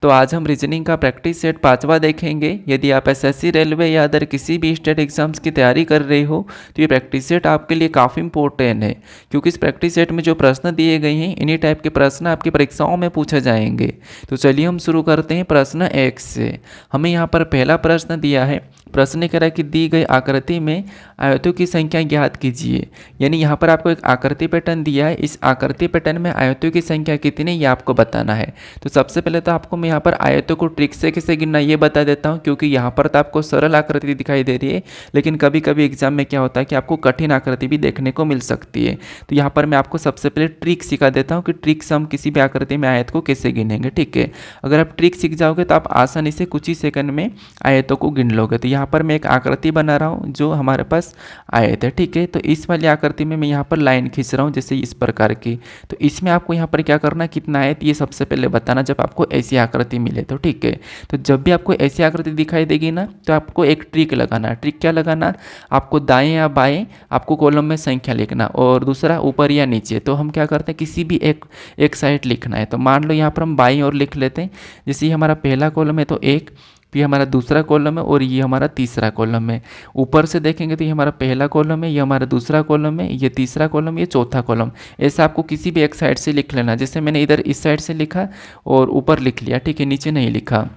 तो आज हम रीजनिंग का प्रैक्टिस सेट 5वां देखेंगे। यदि आप एसएससी, रेलवे या अदर किसी भी स्टेट एग्जाम्स की तैयारी कर रहे हो तो ये प्रैक्टिस सेट आपके लिए काफ़ी इंपॉर्टेंट है, क्योंकि इस प्रैक्टिस सेट में जो प्रश्न दिए गए हैं इन्हीं टाइप के प्रश्न आपकी परीक्षाओं में पूछे जाएंगे। तो चलिए हम शुरू करते हैं प्रश्न 1 से। हमें यहाँ पर पहला प्रश्न दिया है। प्रश्न कह रहा है कि दी गई आकृति में आयतों की संख्या ज्ञात कीजिए। यानी यहाँ पर आपको एक आकृति पैटर्न दिया है, इस आकृति पैटर्न में आयतों की संख्या कितनी ये आपको बताना है। तो सबसे पहले तो आपको मैं यहाँ पर आयतों को ट्रिक से कैसे गिनना ये बता देता हूँ, क्योंकि यहाँ पर तो आपको सरल आकृति दिखाई दे रही है, लेकिन कभी कभी एग्जाम में क्या होता है कि आपको कठिन आकृति भी देखने को मिल सकती है। तो यहाँ पर मैं आपको सबसे पहले ट्रिक सिखा देता हूँ कि ट्रिक से हम किसी भी आकृति में आयत को कैसे गिनेंगे। ठीक है, अगर आप ट्रिक सीख जाओगे तो आप आसानी से कुछ ही सेकंड में आयतों को गिन लोगे। तो यहाँ पर मैं एक आकृति बना रहा हूँ जो हमारे पास आयत है। ठीक है, तो इस वाली आकृति में मैं यहाँ पर लाइन खींच रहा हूँ जैसे इस प्रकार की। तो इसमें आपको यहाँ पर क्या करना है, कितना आयत ये सबसे पहले बताना जब आपको ऐसी आकृति मिले तो। ठीक है, तो जब भी आपको ऐसी आकृति दिखाई देगी ना तो आपको एक ट्रिक लगाना है। ट्रिक क्या लगाना, आपको दाएं या बाएं आपको कॉलम में संख्या लिखना और दूसरा ऊपर या नीचे। तो हम क्या करते हैं, किसी भी एक साइड लिखना है। तो मान लो यहाँ पर हम बाईं ओर लिख लेते हैं। जैसे ये हमारा पहला कॉलम है तो 1, ये हमारा दूसरा कॉलम है और ये हमारा तीसरा कॉलम है। ऊपर से देखेंगे तो ये हमारा पहला कॉलम है, ये हमारा दूसरा कॉलम है, ये तीसरा कॉलम, ये चौथा कॉलम। ऐसा आपको किसी भी एक साइड से लिख लेना। जैसे मैंने इधर इस साइड से लिखा और ऊपर लिख लिया। ठीक है, नीचे नहीं लिखा।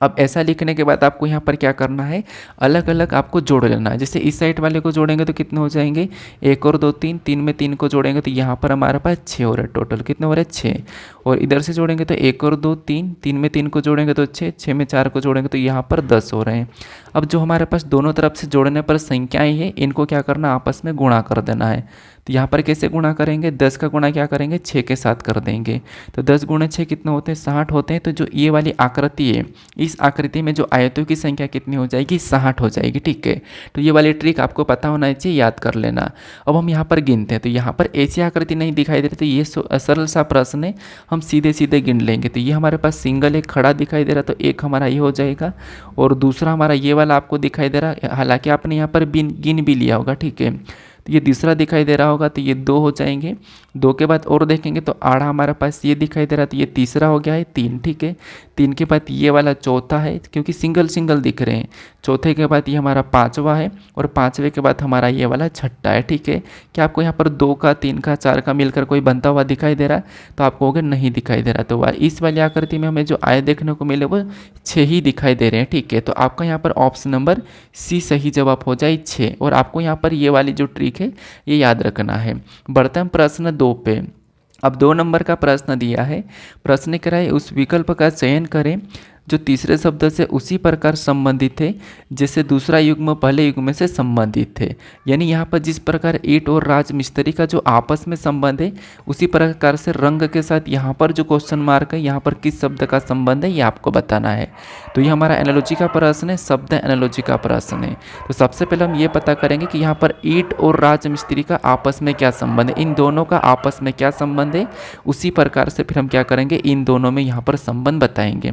अब ऐसा लिखने के बाद आपको यहाँ पर क्या करना है, अलग अलग आपको जोड़ लेना है। जैसे इस साइड वाले को जोड़ेंगे तो कितने हो जाएंगे, 1 और 2 3, 3 में 3 को जोड़ेंगे तो यहाँ पर हमारे पास 6 हो रहा है। टोटल कितने हो रहे हैं, 6। और इधर से जोड़ेंगे तो 1 और 2 3, 3 में 3 को जोड़ेंगे तो 6, 6 में 4 को जोड़ेंगे तो यहाँ पर 10 हो रहे हैं। अब जो हमारे पास दोनों तरफ से जोड़ने पर संख्याएँ हैं इनको क्या करना, आपस में गुणा कर देना है। तो यहाँ पर कैसे गुणा करेंगे, 10 का गुणा क्या करेंगे, 6 के साथ कर देंगे। तो 10 गुणे 6 कितने होते हैं, 60 होते हैं। तो जो ये वाली आकृति है, इस आकृति में जो आयतों की संख्या कितनी हो जाएगी, 60 हो जाएगी। ठीक है, तो ये वाली ट्रिक आपको पता होना चाहिए, याद कर लेना। अब हम यहाँ पर गिनते हैं। तो यहाँ पर ऐसी आकृति नहीं दिखाई दे रही, तो ये सरल सा प्रश्न है, हम सीधे सीधे गिन लेंगे। तो ये हमारे पास सिंगल एक खड़ा दिखाई दे रहा, तो एक हमारा ये हो जाएगा और दूसरा हमारा ये वाला आपको दिखाई दे रहा। हालांकि आपने यहाँ पर गिन भी लिया होगा। ठीक है, तो ये दूसरा दिखाई दे रहा होगा, तो ये 2 हो जाएंगे। 2 के बाद और देखेंगे तो आड़ा हमारे पास ये दिखाई दे रहा है, तो ये तीसरा हो गया है, 3। ठीक है, 3 के बाद ये वाला चौथा है, क्योंकि सिंगल सिंगल दिख रहे हैं। चौथे के बाद ये हमारा 5वां है और 5वें के बाद हमारा ये वाला छठा है। ठीक है, क्या आपको यहाँ पर 2 का, 3 का, 4 का मिलकर कोई बनता हुआ दिखाई दे रहा है, तो आपको होगा नहीं दिखाई दे रहा। तो इस वाली आकृति में हमें जो आय देखने को मिले वो 6 ही दिखाई दे रहे हैं। ठीक है, तो आपका यहाँ पर ऑप्शन नंबर सी सही जवाब हो जाए 6। और आपको यहाँ पर ये वाली जो ट्रिक है ये याद रखना है। बढ़ते हैं प्रश्न 2 पे। अब 2 नंबर का प्रश्न दिया है। प्रश्न कह रहा है उस विकल्प का चयन करें जो तीसरे शब्द से उसी प्रकार संबंधित है जैसे दूसरा युग्म पहले युग्म से संबंधित थे। यानी यहाँ पर जिस प्रकार ईंट और राजमिस्त्री का जो आपस में संबंध है उसी प्रकार से रंग के साथ यहाँ पर जो क्वेश्चन मार्क है, यहाँ पर किस शब्द का संबंध है ये आपको बताना है। तो ये हमारा एनालॉजी का प्रश्न है, शब्द एनालॉजी का प्रश्न है। तो सबसे पहले हम ये पता करेंगे कि यहाँ पर ईंट और राजमिस्त्री का आपस में क्या संबंध है, इन दोनों का आपस में क्या संबंध है। उसी प्रकार से फिर हम क्या करेंगे, इन दोनों में यहाँ पर संबंध बताएंगे।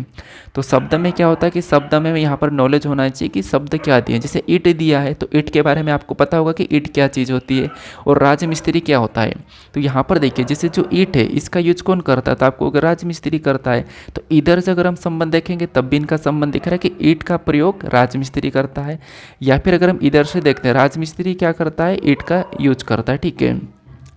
तो शब्द में क्या होता है कि शब्द में यहाँ पर नॉलेज होना चाहिए कि शब्द क्या दिए। जैसे ईंट दिया है तो ईंट के बारे में आपको पता होगा कि ईंट क्या चीज़ होती है और राजमिस्त्री क्या होता है। तो यहाँ पर देखिए जैसे जो ईंट है इसका यूज कौन करता है, तो आपको अगर राजमिस्त्री करता है। तो इधर से अगर हम संबंध देखेंगे तब भी इनका संबंध दिख रहा है कि ईंट का प्रयोग राजमिस्त्री करता है। या फिर अगर हम इधर से देखते हैं राजमिस्त्री क्या करता है, ईंट का यूज करता है। ठीक है,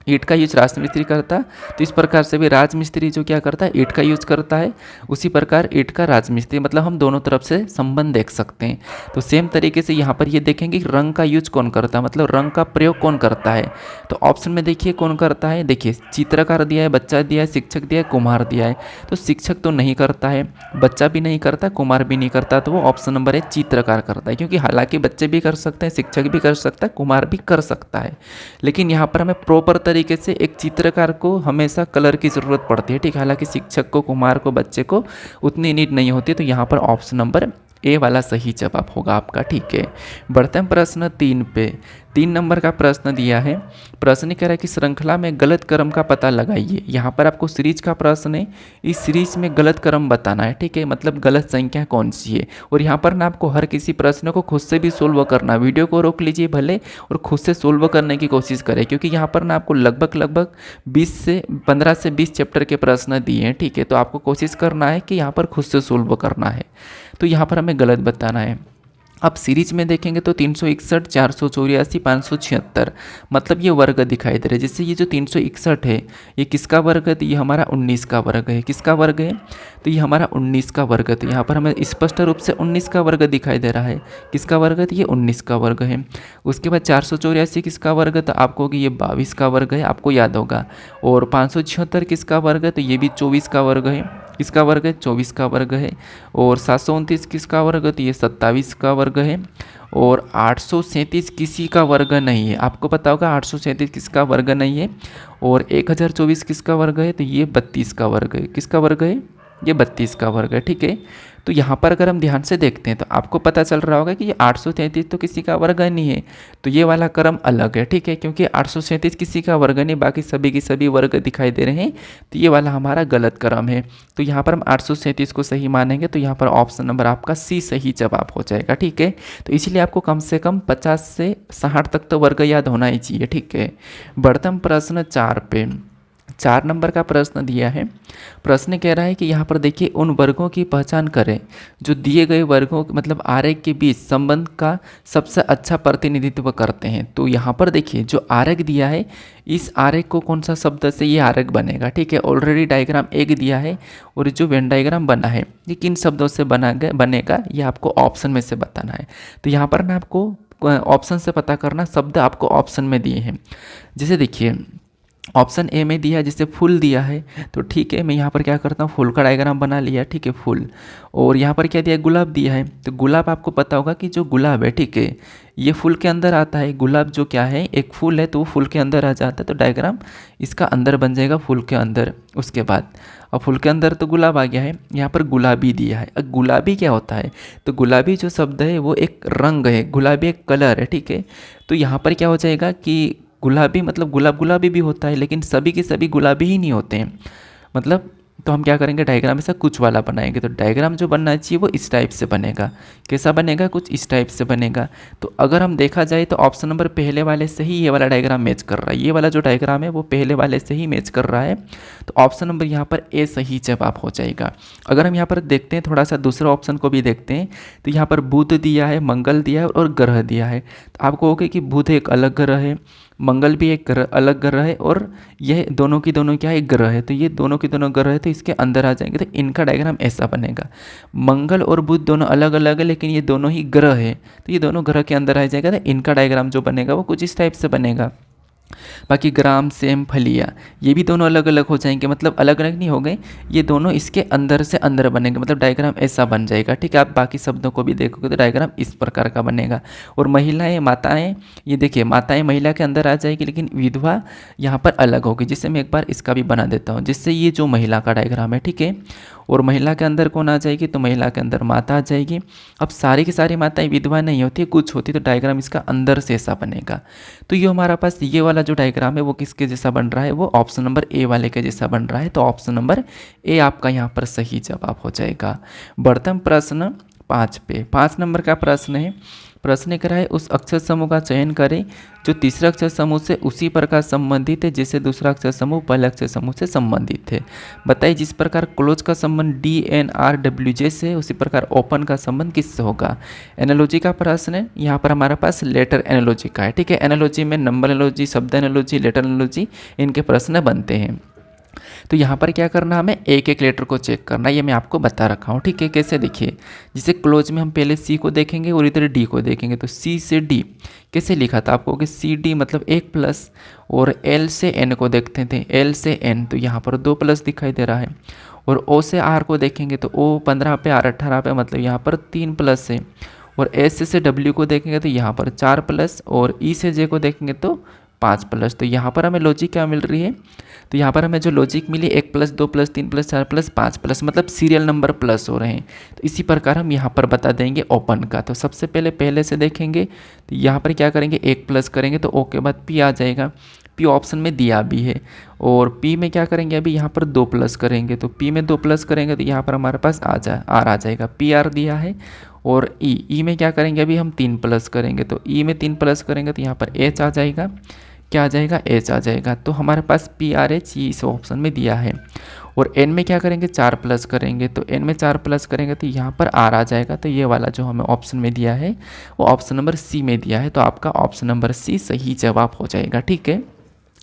ईंट का यूज राजमिस्त्री करता है, तो इस प्रकार से भी राजमिस्त्री जो क्या करता है, ईंट का यूज करता है, उसी प्रकार ईंट का राजमिस्त्री, मतलब हम दोनों तरफ से संबंध देख सकते हैं। तो सेम तरीके से यहाँ पर ये देखेंगे कि रंग का यूज कौन करता है, मतलब रंग का प्रयोग कौन करता है। तो ऑप्शन में देखिए कौन करता है, देखिए चित्रकार दिया है, बच्चा दिया है, शिक्षक दिया है, कुम्हार दिया है। तो शिक्षक तो नहीं करता है, बच्चा भी नहीं करता, कुम्हार भी नहीं करता, तो वो ऑप्शन नंबर है चित्रकार करता है। क्योंकि हालांकि बच्चे भी कर सकते हैं, शिक्षक भी कर सकता है, कुम्हार भी कर सकता है, लेकिन यहाँ पर हमें प्रॉपर तरीके से एक चित्रकार को हमेशा कलर की ज़रूरत पड़ती है। ठीक, हालांकि शिक्षक को, कुम्हार को, बच्चे को उतनी नीड नहीं होती। तो यहाँ पर ऑप्शन नंबर ए वाला सही जवाब होगा आपका। ठीक है, बढ़ते हैं प्रश्न 3 पे। 3 नंबर का प्रश्न दिया है। प्रश्न कह रहा है कि श्रृंखला में गलत क्रम का पता लगाइए। यहाँ पर आपको सीरीज का प्रश्न है, इस सीरीज में गलत क्रम बताना है, ठीक है, मतलब गलत संख्या कौन सी है। और यहाँ पर ना आपको हर किसी प्रश्न को खुद से भी सोल्व करना, वीडियो को रोक लीजिए भले और खुद से सोल्व करने की कोशिश करें, क्योंकि यहाँ पर ना आपको लगभग 15 से 20 चैप्टर के प्रश्न दिए हैं, ठीक है। तो आपको कोशिश करना है कि यहाँ पर खुद से सोल्व करना है, तो यहाँ पर हमें गलत बताना है। अब सीरीज में देखेंगे तो 361, 484, 576, मतलब ये वर्ग दिखाई दे रहे हैं। जैसे ये जो 361 है ये किसका वर्ग है, तो ये हमारा 19 का वर्ग है। किसका वर्ग है, तो ये हमारा 19 का वर्ग है। तो यहाँ पर हमें स्पष्ट रूप से 19 का वर्ग दिखाई दे रहा है। किसका वर्ग है, तो ये 19 का वर्ग है। उसके बाद 484 किसका वर्ग है, तो आपको कि ये 22 का वर्ग है, आपको याद होगा। और 576 किसका वर्ग है, तो ये भी 24 का वर्ग है। किसका वर्ग है, 24 का वर्ग है। और 729 किसका वर्ग है, तो ये 27 का वर्ग है। और 837 किसी का वर्ग नहीं है, आपको पता होगा 837 किसका वर्ग नहीं है। और 1024 किसका वर्ग है, तो ये 32 का वर्ग है। किसका वर्ग है, ये 32 का वर्ग है, ठीक है। तो यहाँ पर अगर हम ध्यान से देखते हैं तो आपको पता चल रहा होगा कि ये 833 तो किसी का वर्ग नहीं है, तो ये वाला क्रम अलग है, ठीक है, क्योंकि 837 किसी का वर्ग नहीं, बाकी सभी की सभी वर्ग दिखाई दे रहे हैं, तो ये वाला हमारा गलत क्रम है। तो यहाँ पर हम 837 को सही मानेंगे, तो यहाँ पर ऑप्शन नंबर आपका सी सही जवाब हो जाएगा, ठीक है। तो इसलिए आपको कम से कम 50 से 60 तक तो वर्ग याद होना ही चाहिए, ठीक है। बढ़ते हम प्रश्न 4 पे। 4 नंबर का प्रश्न दिया है। प्रश्न कह रहा है कि यहाँ पर देखिए उन वर्गों की पहचान करें जो दिए गए वर्गों मतलब आरेख के बीच संबंध का सबसे अच्छा प्रतिनिधित्व करते हैं। तो यहाँ पर देखिए जो आरेख दिया है, इस आरेख को कौन सा शब्द से ये आरेख बनेगा, ठीक है। ऑलरेडी डायग्राम एक दिया है और जो वेन डायग्राम बना है ये किन शब्दों से बनेगा, ये आपको ऑप्शन में से बताना है। तो यहाँ पर ना आपको ऑप्शन से पता करना, शब्द आपको ऑप्शन में दिए हैं। जैसे देखिए ऑप्शन ए में दिया है, जैसे फूल दिया है, तो ठीक है मैं यहाँ पर क्या करता हूँ, फूल का डायग्राम बना लिया, ठीक है, फूल। और यहाँ पर क्या दिया है, गुलाब दिया है। तो गुलाब आपको पता होगा कि जो गुलाब है, ठीक है, ये फूल के अंदर आता है। गुलाब जो क्या है, एक फूल है, तो वो फूल के अंदर आ जाता है, तो डायग्राम इसका अंदर बन जाएगा फूल के अंदर। उसके बाद अब फूल के अंदर तो गुलाब आ गया है, यहाँ पर गुलाबी दिया है। अब गुलाबी क्या होता है, तो गुलाबी जो शब्द है वो एक रंग है, गुलाबी एक कलर है, ठीक है। तो यहाँ पर क्या हो जाएगा कि गुलाबी मतलब गुलाब गुलाबी भी होता है, लेकिन सभी के सभी गुलाबी ही नहीं होते हैं, मतलब तो हम क्या करेंगे, डायग्राम ऐसा कुछ वाला बनाएंगे। तो डायग्राम जो बनना चाहिए वो इस टाइप से बनेगा। कैसा बनेगा, कुछ इस टाइप से बनेगा। तो अगर हम देखा जाए तो ऑप्शन नंबर पहले वाले से ही ये वाला डायग्राम मैच कर रहा है, ये वाला जो डायग्राम है वो पहले वाले से ही मैच कर रहा है। तो ऑप्शन नंबर यहाँ पर ए सही जवाब हो जाएगा। अगर हम यहाँ पर देखते हैं थोड़ा सा दूसरा ऑप्शन को भी देखते हैं, तो यहाँ पर बुध दिया है, मंगल दिया है और ग्रह दिया है। तो आपको होगा कि बुध एक अलग ग्रह है, मंगल भी एक ग्रह अलग ग्रह है, और यह दोनों की दोनों क्या है, एक ग्रह है। तो ये दोनों की दोनों ग्रह है, तो इसके अंदर आ जाएंगे, तो इनका डायग्राम ऐसा बनेगा। मंगल और बुध दोनों अलग अलग है, लेकिन ये दोनों ही ग्रह है, तो ये दोनों ग्रह के अंदर आ जाएगा। तो इनका डायग्राम जो बनेगा वो कुछ इस टाइप से बनेगा। बाकी ग्राम, सेम, फलिया ये भी दोनों अलग अलग हो जाएंगे, मतलब अलग अलग नहीं हो गए, ये दोनों इसके अंदर से अंदर बनेंगे, मतलब डायग्राम ऐसा बन जाएगा, ठीक है। आप बाकी शब्दों को भी देखोगे तो डायग्राम इस प्रकार का बनेगा। और महिलाएं, माताएं, ये देखिए माताएं महिला के अंदर आ जाएगी, लेकिन विधवा यहाँ पर अलग होगी। जिससे मैं एक बार इसका भी बना देता हूँ, जिससे ये जो महिला का डायग्राम है, ठीक है। और महिला के अंदर कौन आ जाएगी, तो महिला के अंदर माता आ जाएगी। अब सारी की सारी माताएं विधवा नहीं होती, कुछ होती, तो डायग्राम इसका अंदर से ऐसा बनेगा। तो ये हमारा पास ये वाला जो डायग्राम है वो किसके जैसा बन रहा है, वो ऑप्शन नंबर ए वाले के जैसा बन रहा है। तो ऑप्शन नंबर ए आपका यहाँ पर सही जवाब हो जाएगा। बढ़ते हम प्रश्न 5 पे। 5 नंबर का प्रश्न है। प्रश्न कह रहा है उस अक्षर समूह का चयन करें जो तीसरे अक्षर समूह से उसी प्रकार संबंधित है जैसे दूसरा अक्षर समूह पहले अक्षर समूह से संबंधित है। बताइए जिस प्रकार क्लोज का संबंध DNRWJ से उसी प्रकार ओपन का संबंध किससे होगा। एनालॉजी का प्रश्न है, यहाँ पर हमारे पास लेटर एनालॉजी का है, ठीक है। एनालॉजी में नंबर एनालॉजी, शब्द एनालॉजी, लेटर एनालॉजी इनके प्रश्न बनते हैं। तो यहाँ पर क्या करना, हमें एक एक लेटर को चेक करना, ये मैं आपको बता रखा हूँ, ठीक है। कैसे देखिए, जैसे क्लोज में हम पहले सी को देखेंगे और इधर डी को देखेंगे। तो सी से डी कैसे लिखा था आपको कि CD मतलब 1 प्लस, और L से N को देखते थे, L से N, तो यहाँ पर 2 प्लस दिखाई दे रहा है। और O से R को देखेंगे तो O 15 पे, R 18 पे, मतलब यहाँ पर 3 प्लस है। और S से W को देखेंगे तो यहाँ पर 4 प्लस, और E से J को देखेंगे तो 5 प्लस। तो यहाँ पर हमें लॉजिक क्या मिल रही है, तो यहाँ पर हमें जो लॉजिक मिली 1 plus 2 plus 3 plus 4 plus 5 plus, मतलब सीरियल नंबर प्लस हो रहे हैं। तो इसी प्रकार हम यहाँ पर बता देंगे ओपन का। तो सबसे पहले से देखेंगे, तो यहाँ पर क्या करेंगे 1 प्लस करेंगे तो ओ के बाद पी आ जाएगा, पी ऑप्शन में दिया भी है। और पी में क्या करेंगे, अभी यहाँ पर 2 प्लस करेंगे, तो पी में 2 प्लस करेंगे तो यहाँ पर हमारे पास आर आ जाएगा, पी आर दिया है। और ई में क्या करेंगे, अभी हम 3 प्लस करेंगे, तो ई में 3 प्लस करेंगे तो यहाँ पर एच आ जाएगा, क्या आ जाएगा, एच आ जाएगा। तो हमारे पास पी आर एच ये इस ऑप्शन में दिया है। और एन में क्या करेंगे 4 प्लस करेंगे, तो एन में 4 प्लस करेंगे तो यहाँ पर आर आ जाएगा। तो ये वाला जो हमें ऑप्शन में दिया है वो ऑप्शन नंबर सी में दिया है, तो आपका ऑप्शन नंबर सी सही जवाब हो जाएगा। ठीक है,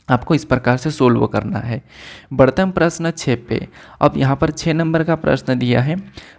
आपको इस प्रकार से सोल्व करना है। बढ़ते हम प्रश्न 6 पे। अब यहाँ पर 6 नंबर का प्रश्न दिया है।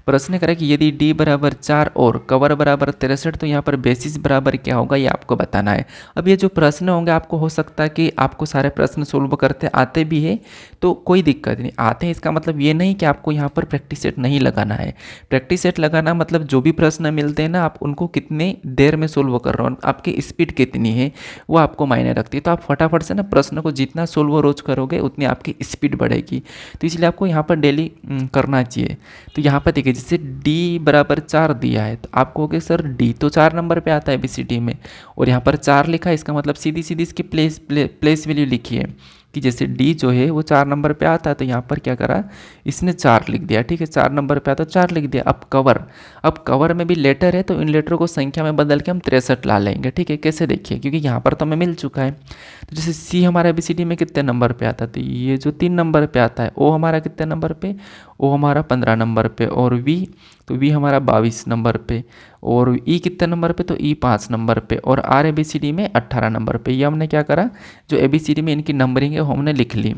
प्रश्न करें कि यदि डी बराबर 4 और कवर बराबर 63 तो यहाँ पर बेसिस बराबर क्या होगा, ये आपको बताना है। अब ये जो प्रश्न होंगे आपको हो सकता है कि आपको सारे प्रश्न सोल्व करते आते भी है, तो कोई दिक्कत नहीं, आते हैं इसका मतलब ये नहीं कि आपको यहाँ पर प्रैक्टिस सेट नहीं लगाना है। प्रैक्टिस सेट लगाना मतलब जो भी प्रश्न मिलते हैं ना, आप उनको कितने देर में सोल्व कर रहे हो, आपकी स्पीड कितनी है वो आपको मायने रखती है। तो आप फटाफट से ना प्रश्न को जितना सोल्व रोज करोगे उतनी आपकी स्पीड बढ़ेगी, तो इसलिए आपको यहाँ पर डेली करना चाहिए। तो यहाँ पर देखिए जैसे d बराबर 4 दिया है, तो आप कहोगे सर d तो 4 नंबर पे आता है ABCD में, और यहाँ पर 4 लिखा है, इसका मतलब सीधी सीधी इसकी प्लेस वैल्यू लिखी है कि जैसे d जो है वो 4 नंबर पे आता है, तो यहाँ पर क्या करा, इसने 4 लिख दिया। ठीक है, 4 नंबर पे आता तो 4 लिख दिया। अब कवर में भी लेटर है, तो इन लेटरों को संख्या में बदल के हम 63 ला लेंगे। ठीक है, कैसे देखिए, क्योंकि यहाँ पर तो हमें मिल चुका है। तो जैसे सी हमारा ABCD में कितने नंबर पे आता है, तो ये जो 3 नंबर पे आता है। ओ हमारा कितने नंबर पे, ओ हमारा 15 नंबर पे। और वी, तो वी हमारा 22 नंबर पे। और ई कितने नंबर पे, तो ई 5 नंबर पे। और आर ABCD में 18 नंबर पे। ये हमने क्या करा, जो ABCD में इनकी नंबरिंग है वो हमने लिख ली।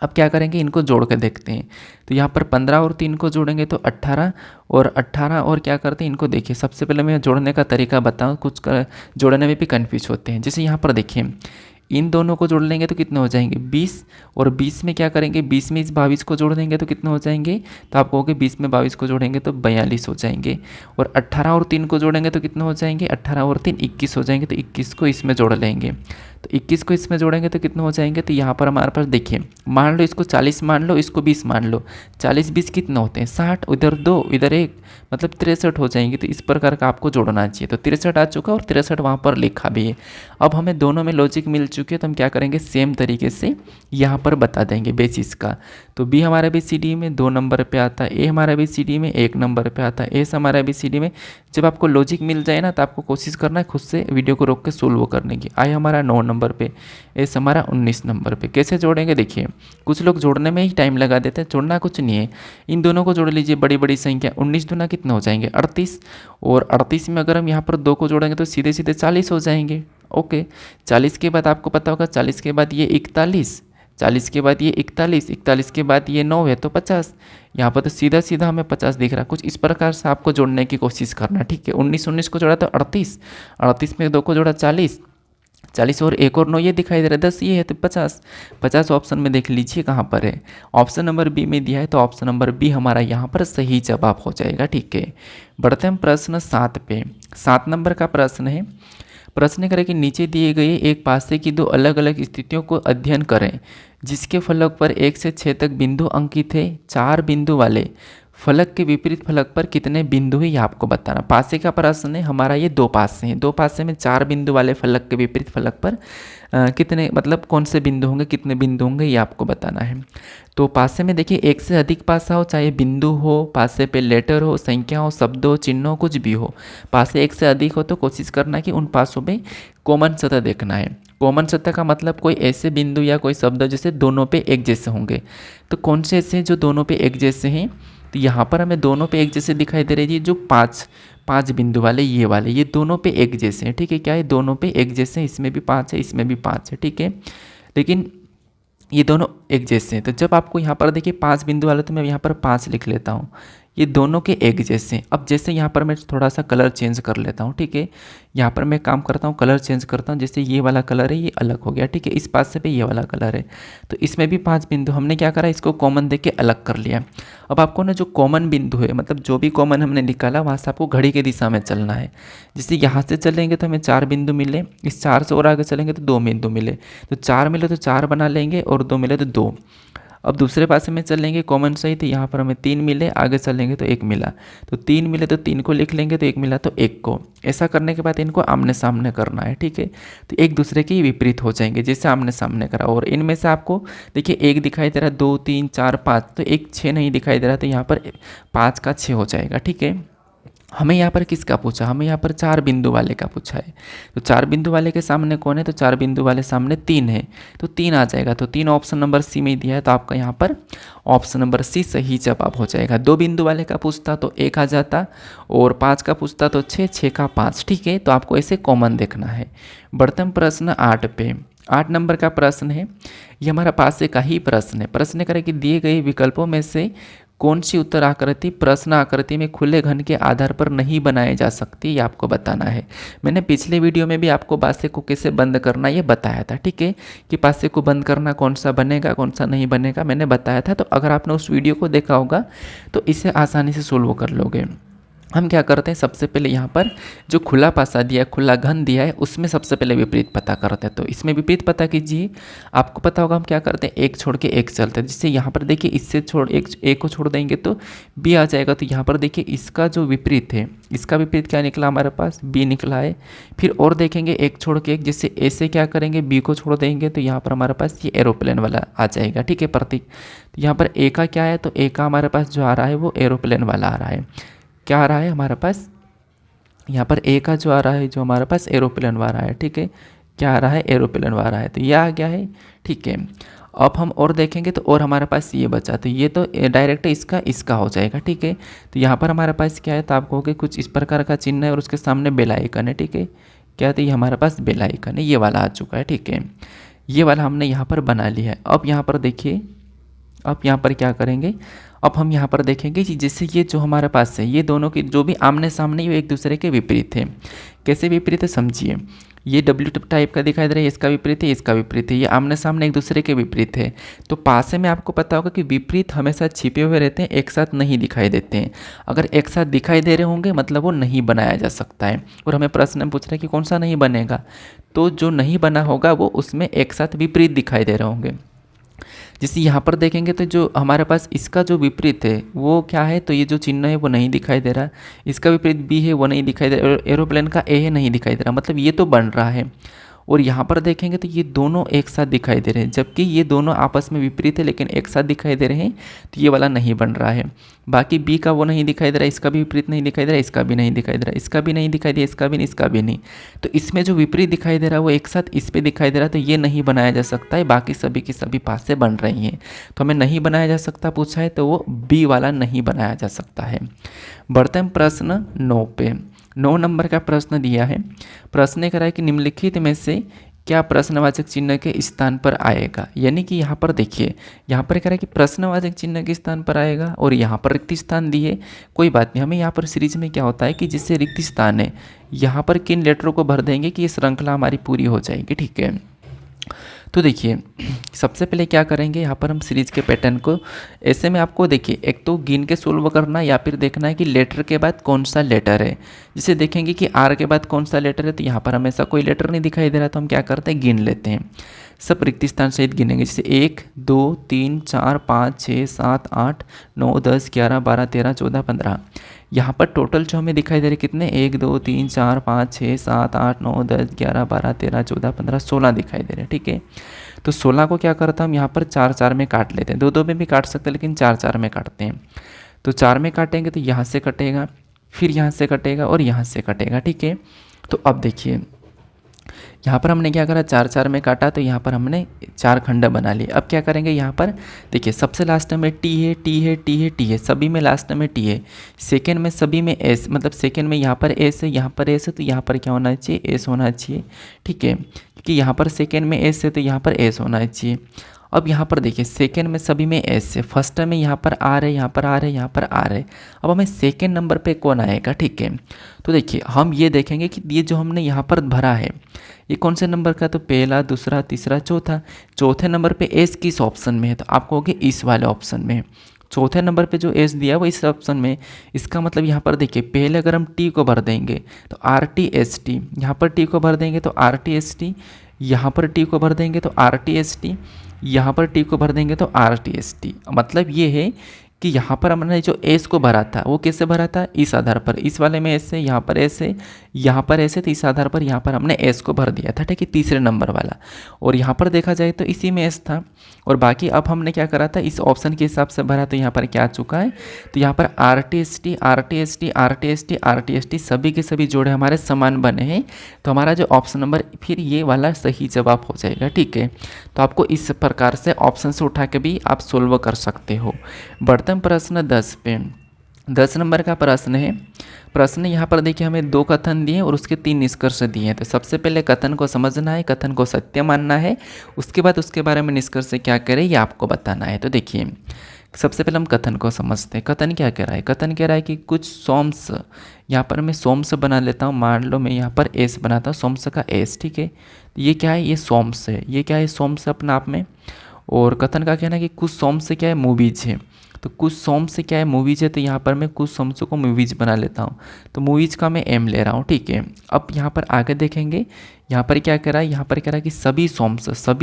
अब क्या करेंगे, इनको जोड़ के देखते हैं। तो यहाँ पर 15 और 3 को जोड़ेंगे तो 18, और 18 और क्या करते हैं, इनको देखिए। सबसे पहले मैं जोड़ने का तरीका बताऊँ, जोड़ने में भी कन्फ्यूज होते हैं। जैसे यहाँ पर देखिए, इन दोनों को जोड़ लेंगे तो कितने हो जाएंगे 20, और 20 में क्या करेंगे, 20 में इस 22 को जोड़ देंगे तो कितने हो जाएंगे, तो आप कहोगे 20 में 22 को जोड़ेंगे तो 42 हो जाएंगे। और 18 और 3 को जोड़ेंगे तो कितने हो जाएंगे, 18 और 3 21 हो जाएंगे। तो 21 को इसमें जोड़ लेंगे, तो 21 को इसमें जोड़ेंगे तो कितने हो जाएंगे। तो यहाँ पर हमारे पास देखिए, मान लो इसको 40 मान लो, इसको 20 मान लो, 40 20 कितने होते हैं 60, इधर 2 इधर 1, मतलब 63 हो जाएंगे। तो इस प्रकार का आपको जोड़ना चाहिए। तो 63 आ चुका और 63 वहाँ पर लिखा भी है। अब हमें दोनों में लॉजिक मिल चुकी है, तो हम क्या करेंगे, सेम तरीके से यहाँ पर बता देंगे बेसिस का। तो बी हमारा ABCD में 2 नंबर पे आता है, ए हमारा ABCD में 1 नंबर पे आता है, एस हमारा ABCD में। जब आपको लॉजिक मिल जाए ना, तो आपको कोशिश करना है खुद से वीडियो को रोक के सोल्व करने की। आई हमारा 9 नंबर पे, एस हमारा 19 नंबर पे। कैसे जोड़ेंगे देखिए, कुछ लोग जोड़ने में ही टाइम लगा देते हैं, जोड़ना कुछ नहीं है। इन दोनों को जोड़ लीजिए, बड़ी बड़ी संख्या, 19 दूना कितने हो जाएंगे 38, और 38 में अगर हम यहाँ पर 2 को जोड़ेंगे तो सीधे सीधे 40 हो जाएंगे। ओके, 40 के बाद आपको पता होगा, 40 के बाद ये 41, 40 के बाद ये 41, 41 के बाद ये 9 है तो 50। यहाँ पर तो सीधा सीधा हमें 50 दिख रहा है। कुछ इस प्रकार से आपको जोड़ने की कोशिश करना। ठीक है, 19 को जोड़ा तो 38, 38 में 2 को जोड़ा 40, 40 और 1 और 9 ये दिखाई दे रहा है, 10 ये है तो 50। 50 ऑप्शन में देख लीजिए कहाँ पर है, ऑप्शन नंबर बी में दिया है, तो ऑप्शन नंबर बी हमारा यहाँ पर सही जवाब हो जाएगा। ठीक है, बढ़ते हैं प्रश्न 7 पे। 7 नंबर का प्रश्न है। प्रश्न करें कि नीचे दिए गए एक पासे की 2 अलग अलग स्थितियों को अध्ययन करें, जिसके फलक पर 1 से 6 तक बिंदु अंकित है। 4 बिंदु वाले फलक के विपरीत फलक पर कितने बिंदु है, ये आपको बताना। पासे का प्रश्न है हमारा, ये 2 पासे हैं, 2 पासे में 4 बिंदु वाले फलक के विपरीत फलक पर कितने, मतलब कौन से बिंदु होंगे, कितने बिंदु होंगे, ये आपको बताना है। तो पासे में देखिए, एक से अधिक पासा हो, चाहे बिंदु हो, पासे पे लेटर हो, संख्या हो, शब्द हो, चिन्ह हो, कुछ भी हो। पासे एक से अधिक हो तो कोशिश करना कि उन पासों में कॉमन सतह देखना है। कॉमन सतह का मतलब कोई ऐसे बिंदु या कोई शब्द जैसे दोनों पे एक जैसे होंगे। तो कौन से ऐसे जो दोनों पे एक जैसे हैं, तो यहाँ पर हमें दोनों पे एक जैसे दिखाई दे रही है, जो 5 बिंदु वाले, ये दोनों पे एक जैसे हैं। ठीक है, क्या है, दोनों पे एक जैसे हैं, इसमें भी 5 है, इसमें भी 5 है। ठीक है, लेकिन ये दोनों एक जैसे हैं। तो जब आपको यहाँ पर देखिए 5 बिंदु वाले, तो मैं यहाँ पर 5 लिख लेता हूँ, ये दोनों के एक जैसे हैं। अब जैसे यहाँ पर मैं थोड़ा सा कलर चेंज कर लेता हूँ, ठीक है। यहाँ पर मैं काम करता हूँ, कलर चेंज करता हूँ। जैसे ये वाला कलर है, ये अलग हो गया, ठीक है। इस पास से भी ये वाला कलर है, तो इसमें भी 5 बिंदु हमने क्या करा, इसको कॉमन देके अलग कर लिया। अब आपको ना जो कॉमन बिंदु है, मतलब जो भी कॉमन हमने निकाला वहाँ से आपको घड़ी की दिशा में चलना है। जैसे यहाँ से चलेंगे तो हमें 4 बिंदु मिले, इस 4 से और आगे चलेंगे तो 2 बिंदु मिले, तो 4 मिले तो 4 बना लेंगे और 2 मिले तो 2। अब दूसरे पासे में चलेंगे कॉमन सही, तो यहाँ पर हमें 3 मिले, आगे चलेंगे तो 1 मिला, तो 3 मिले तो 3 को लिख लेंगे, तो 1 मिला तो 1 को। ऐसा करने के बाद इनको आमने सामने करना है, ठीक है। तो एक दूसरे के विपरीत हो जाएंगे, जैसे आमने सामने करा। और इनमें से आपको देखिए 1 दिखाई दे रहा है, 2 3 4 5, तो 1 6 नहीं दिखाई दे रहा, तो यहाँ पर 5 का 6 हो जाएगा, ठीक है। हमें यहाँ पर किसका पूछा, हमें यहाँ पर 4 बिंदु वाले का पूछा है। तो 4 बिंदु वाले के सामने कौन है, तो 4 बिंदु वाले सामने 3 है, तो 3 आ जाएगा। तो 3 ऑप्शन नंबर सी में दिया है, तो आपका यहाँ पर ऑप्शन नंबर सी सही जवाब हो जाएगा। 2 बिंदु वाले का पूछता तो 1 आ जाता, और 5 का पूछता तो 6, 6 का 5, ठीक है। तो आपको ऐसे कॉमन देखना है। बढ़ते हम प्रश्न 8 पे। 8 नंबर का प्रश्न है, ये हमारा पास से का ही प्रश्न है। प्रश्न करें कि दिए गए विकल्पों में से कौन सी उत्तर आकृति प्रश्न आकृति में खुले घन के आधार पर नहीं बनाई जा सकती, ये आपको बताना है। मैंने पिछले वीडियो में भी आपको पासे को कैसे बंद करना ये बताया था, ठीक है, कि पासे को बंद करना कौन सा बनेगा कौन सा नहीं बनेगा, मैंने बताया था। तो अगर आपने उस वीडियो को देखा होगा तो इसे आसानी से सोल्व कर लोगे। हम क्या करते हैं, सबसे पहले यहाँ पर जो खुला पासा दिया है, खुला घन दिया है, उसमें सबसे पहले विपरीत पता करते हैं। तो इसमें विपरीत पता कीजिए। आपको पता होगा हम क्या करते हैं, एक छोड़ के एक चलते हैं। जिससे यहाँ पर देखिए इससे छोड़ एक को छोड़ देंगे तो बी आ जाएगा। तो यहाँ पर देखिए इसका जो विपरीत है, इसका विपरीत क्या निकला हमारे पास, बी निकला है। फिर और देखेंगे एक छोड़ के एक, जैसे ए से क्या करेंगे, बी को छोड़ देंगे, तो यहाँ पर हमारे पास ये एरोप्लेन वाला आ जाएगा, ठीक है, प्रतीक। तो यहाँ पर ए का क्या है, तो ए का हमारे पास जो आ रहा है वो एरोप्लेन वाला आ रहा है। क्या आ रहा है हमारे पास, यहाँ पर ए का जो आ रहा है, जो हमारे पास एरोप्लेन वाला है, ठीक है। क्या आ रहा है, एरोप्लेन वाला है, तो ये आ गया है, ठीक है। अब हम और देखेंगे तो और हमारे पास ये बचा, तो ये तो डायरेक्ट इसका हो जाएगा, ठीक है। तो यहाँ पर हमारे पास क्या है, तो आप कहोगे कुछ इस प्रकार का चिन्ह है और उसके सामने बेल आइकन है, ठीक है। क्या, तो ये हमारे पास बेल आइकन है, ये वाला आ चुका है, ठीक है। ये वाला हमने यहाँ पर बना लिया है। अब यहाँ पर देखिए, अब यहाँ पर क्या करेंगे, अब हम यहाँ पर देखेंगे कि जैसे ये जो हमारे पास है, ये दोनों की जो भी आमने सामने ये एक दूसरे के विपरीत है। कैसे विपरीत है समझिए, ये W टाइप का दिखाई दे रहा है, इसका विपरीत है, इसका विपरीत है, ये आमने सामने एक दूसरे के विपरीत है। तो पासे में आपको पता होगा कि विपरीत हमेशा छिपे हुए रहते हैं, एक साथ नहीं दिखाई देते हैं। अगर एक साथ दिखाई दे रहे होंगे मतलब वो नहीं बनाया जा सकता है। और हमें प्रश्न में पूछ रहे हैं कि कौन सा नहीं बनेगा, तो जो नहीं बना होगा वो उसमें एक साथ विपरीत दिखाई दे रहे होंगे। जैसे यहाँ पर देखेंगे तो जो हमारे पास इसका जो विपरीत है वो क्या है, तो ये जो चिन्ह है वो नहीं दिखाई दे रहा। इसका विपरीत बी है वो नहीं दिखाई दे रहा, एरोप्लेन का ए है नहीं दिखाई दे रहा, मतलब ये तो बन रहा है। और यहाँ पर देखेंगे तो ये दोनों एक साथ दिखाई दे रहे हैं, जबकि ये दोनों आपस में विपरीत है लेकिन एक साथ दिखाई दे रहे हैं, तो ये वाला नहीं बन रहा है। बाकी बी का वो नहीं दिखाई दे रहा, इसका भी विपरीत नहीं दिखाई दे रहा, इसका भी नहीं दिखाई दे रहा, इसका भी नहीं दिखाई दे, इसका भी नहीं, इसका भी नहीं। तो इसमें जो विपरीत दिखाई दे रहा है वो एक साथ इस पे दिखाई दे रहा है, तो ये नहीं बनाया जा सकता है। बाकी सभी की सभी पास से बन रही हैं, तो हमें नहीं बनाया जा सकता पूछा है, तो वो बी वाला नहीं बनाया जा सकता है। बढ़ते हैं प्रश्न 9 पे। 9 नंबर का प्रश्न दिया है। प्रश्न करा है कि निम्नलिखित में से क्या प्रश्नवाचक चिन्ह के स्थान पर आएगा। यानी कि यहाँ पर देखिए, यहाँ पर कह रहा है कि प्रश्नवाचक चिन्ह के स्थान पर आएगा और यहाँ पर रिक्त स्थान दिए, कोई बात नहीं। हमें यहाँ पर सीरीज में क्या होता है कि जिससे रिक्त स्थान है यहाँ पर किन लेटरों को भर देंगे कि ये श्रृंखला हमारी पूरी हो जाएगी, ठीक है। तो देखिए सबसे पहले क्या करेंगे, यहाँ पर हम सीरीज के पैटर्न को ऐसे में आपको देखिए एक तो गिन के सोल्व करना या फिर देखना है कि लेटर के बाद कौन सा लेटर है। जिसे देखेंगे कि आर के बाद कौन सा लेटर है, तो यहाँ पर हमेशा कोई लेटर नहीं दिखाई दे रहा, तो हम क्या करते हैं गिन लेते हैं। सब रिक्त स्थान सहित गिनेंगे, जैसे 1 2 3 4 5 6 7 8 9 10 11 12 13 14 15। यहाँ पर टोटल जो हमें दिखाई दे रहे कितने, 1 2 3 4 5 6 7 8 9 10 11 12 13 14 15 16 दिखाई दे रहे हैं, ठीक है। तो 16 को क्या करता हम यहाँ पर 4 4 में काट लेते हैं, 2 2 में भी काट सकते हैं लेकिन 4 4 में काटते हैं। तो 4 में काटेंगे तो यहाँ से कटेगा, फिर यहाँ से कटेगा और यहाँ से कटेगा, ठीक है। तो अब देखिए यहाँ पर हमने क्या करा, 4 4 में काटा, तो यहाँ पर हमने 4 खंड बना लिए। अब क्या करेंगे, यहाँ पर देखिए सबसे लास्ट में टी है, टी है, टी है, टी है, सभी में लास्ट में टी है। सेकेंड में सभी में एस, मतलब सेकेंड में यहाँ पर एस है, यहाँ पर एस है, तो यहाँ पर क्या होना चाहिए, एस होना चाहिए, ठीक है। क्योंकि यहाँ पर सेकेंड में एस है तो यहाँ पर एस होना चाहिए। अब यहाँ पर देखिए सेकेंड में सभी में एस है, फर्स्ट में यहाँ पर आर है, यहाँ पर आर है, यहाँ पर आर है। अब हमें सेकेंड नंबर पे कौन आएगा, ठीक है। तो देखिए हम ये देखेंगे कि ये जो हमने यहाँ पर भरा है ये कौन से नंबर का, तो पहला, दूसरा, तीसरा, चौथा। चौथे नंबर पे एस किस ऑप्शन में है, तो आप कहोगे इस वाले ऑप्शन में। चौथे नंबर पे जो एस दिया है वो इस ऑप्शन में। इसका मतलब यहाँ पर देखिए पहले अगर हम टी को भर देंगे तो आर टी एस टी, यहाँ पर टी को भर देंगे तो आर टी एस टी, यहाँ पर टी को भर देंगे तो आर टी एस टी, यहाँ पर टी को भर देंगे तो आर टी एस टी। मतलब ये है कि यहाँ पर हमने जो एस को भरा था वो कैसे भरा था, इस आधार पर, इस वाले में एस है, यहाँ पर एस है, यहाँ पर एस है, तो इस आधार पर यहाँ पर हमने एस को भर दिया था, ठीक है, तीसरे नंबर वाला। और यहाँ पर देखा जाए तो इसी में एस था। और बाकी अब हमने क्या करा था, इस ऑप्शन के हिसाब से भरा, तो यहाँ पर क्या आ चुका है, तो यहाँ पर R T S T, R T S T, R T S T, R T S T सभी के सभी जोड़े हमारे समान बने हैं। तो हमारा जो ऑप्शन नंबर फिर ये वाला सही जवाब हो जाएगा, ठीक है। तो आपको इस प्रकार से ऑप्शन से उठा के भी आप सोल्व कर सकते हो। बढ़ते प्रश्न 10 पे। 10 नंबर का प्रश्न है। प्रश्न यहाँ पर देखिए हमें 2 कथन दिए और उसके 3 निष्कर्ष दिए हैं। तो सबसे पहले कथन को समझना है, कथन को सत्य मानना है, उसके बाद उसके बारे में निष्कर्ष क्या करें ये आपको बताना है। तो देखिए सबसे पहले हम कथन को समझते हैं। कथन क्या कह रहा है, कथन कह रहा है कि कुछ सोम्स, यहाँ पर मैं सोम्स बना लेता हूँ, मान लो मैं यहाँ पर एस बनाता हूँ, सोम्स का एस, ठीक है। ये क्या है, ये सोम्स है, ये क्या है, सोम्स अपने आप में। और कथन का कहना है कि कुछ सोम्स से क्या है, मूवीज है। तो कुछ सोम्स से क्या है, मूवीज है, तो यहाँ पर मैं कुछ सोम्स को मूवीज बना लेता हूँ। तो मूवीज का मैं एम ले रहा हूँ, ठीक है। अब यहाँ पर आगे देखेंगे, यहाँ पर क्या कह रहा है, यहाँ पर कह रहा है कि सभी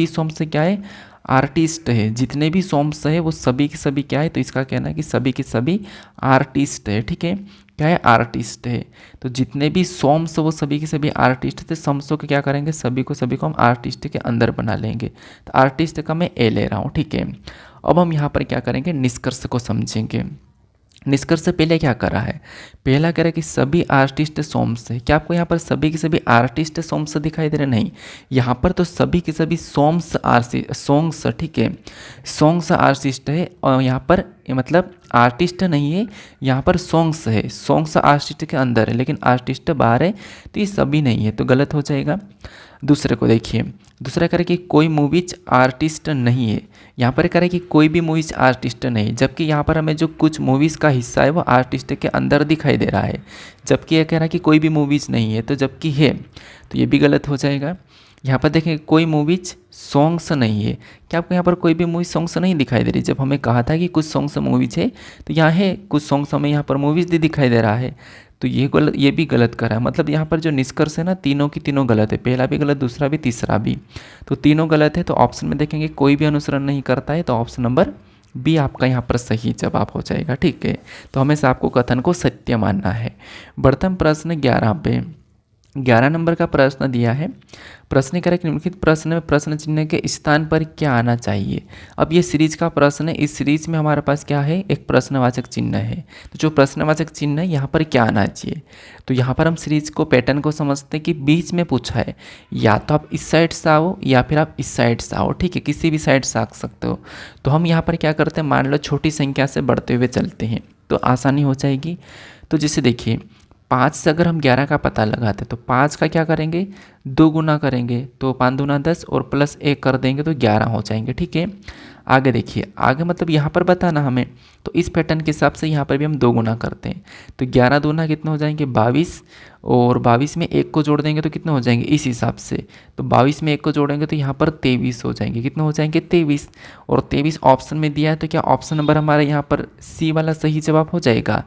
सोम्स से क्या है, आर्टिस्ट है। जितने भी सोम्स है वो सभी के सभी क्या है, तो इसका कहना है कि सभी के सभी आर्टिस्ट है, ठीक है। क्या है, आर्टिस्ट है। तो जितने भी सोम्स वो सभी के सभी आर्टिस्ट थे, सोम्सों को क्या करेंगे, सभी को हम आर्टिस्ट के अंदर बना लेंगे। तो आर्टिस्ट का मैं ए ले रहा हूँ, ठीक है। अब हम यहाँ पर क्या करेंगे, निष्कर्ष को समझेंगे। निष्कर्ष से पहले क्या कर रहा है, पहला कह रहा है कि सभी आर्टिस्ट सोम्स है। क्या आपको यहाँ पर सभी के सभी आर्टिस्ट सोम्स दिखाई दे रहे, नहीं, यहाँ पर तो सभी के सभी सॉन्ग्स, ठीक है, सॉन्ग्स आर्टिस्ट है। और यहाँ पर मतलब आर्टिस्ट नहीं है, यहाँ पर सॉन्ग्स है, सॉन्ग्स आर्टिस्ट के अंदर है लेकिन आर्टिस्ट बाहर है, तो ये सभी नहीं है, तो गलत हो जाएगा। दूसरे को देखिए, दूसरा कह रहा है कि कोई मूवीज आर्टिस्ट नहीं है। यहाँ पर कह रहा है कि कोई भी मूवीज आर्टिस्ट नहीं, जबकि यहाँ पर हमें जो कुछ मूवीज़ का हिस्सा है वो आर्टिस्ट के अंदर दिखाई दे रहा है। जबकि यह कह रहा है कि कोई भी मूवीज़ नहीं है, तो जबकि है, तो ये भी गलत हो जाएगा। यहाँ पर देखें कोई मूवीज सॉन्ग्स नहीं है। क्या आपको यहाँ पर कोई भी मूवी सॉन्ग्स नहीं दिखाई दे रही, जब हमें कहा था कि कुछ सॉन्ग्स मूवीज है, तो यहाँ है कुछ सॉन्ग्स हमें यहाँ पर मूवीज़ भी दिखाई दे रहा है। तो ये भी गलत करा है। मतलब यहाँ पर जो निष्कर्ष है ना, तीनों की तीनों गलत है, पहला भी गलत, दूसरा भी, तीसरा भी, तो तीनों गलत है। तो ऑप्शन में देखेंगे कोई भी अनुसरण नहीं करता है, तो ऑप्शन नंबर बी आपका यहाँ पर सही जवाब हो जाएगा, ठीक है। तो हमेशा आपको कथन को सत्य मानना है। बढ़ते प्रश्न 11 पे। 11 नंबर का प्रश्न दिया है। प्रश्न करें निम्नलिखित प्रश्न में प्रश्न चिन्ह के स्थान पर क्या आना चाहिए। अब ये सीरीज का प्रश्न है, इस सीरीज में हमारे पास क्या है, एक प्रश्नवाचक चिन्ह है। तो जो प्रश्नवाचक चिन्ह है यहाँ पर क्या आना चाहिए, तो यहाँ पर हम सीरीज को पैटर्न को समझते हैं कि बीच में पूछा है, या तो आप इस साइड से आओ या फिर आप इस साइड से आओ, ठीक है, किसी भी साइड से आ सकते हो। तो हम यहाँ पर क्या करते हैं, मान लो छोटी संख्या से बढ़ते हुए चलते हैं तो आसानी हो जाएगी। तो जैसे देखिए 5 से अगर हम 11 का पता लगाते तो 5 का क्या करेंगे, 2 गुना करेंगे, तो 5 दूना 10 और प्लस 1 कर देंगे तो 11 हो जाएंगे, ठीक है। आगे देखिए, आगे मतलब यहाँ पर बताना हमें, तो इस पैटर्न के हिसाब से यहाँ पर भी हम 2 गुना करते हैं, तो 11 दूना कितने हो जाएंगे, 22, और 22 में 1 को जोड़ देंगे तो कितने हो जाएंगे इस हिसाब से, तो 22 में 1 को जोड़ेंगे तो यहाँ पर 23 हो जाएंगे, कितने हो जाएंगे 23, और 23 ऑप्शन में दिया है, तो क्या ऑप्शन नंबर हमारा यहाँ पर सी वाला सही जवाब हो जाएगा।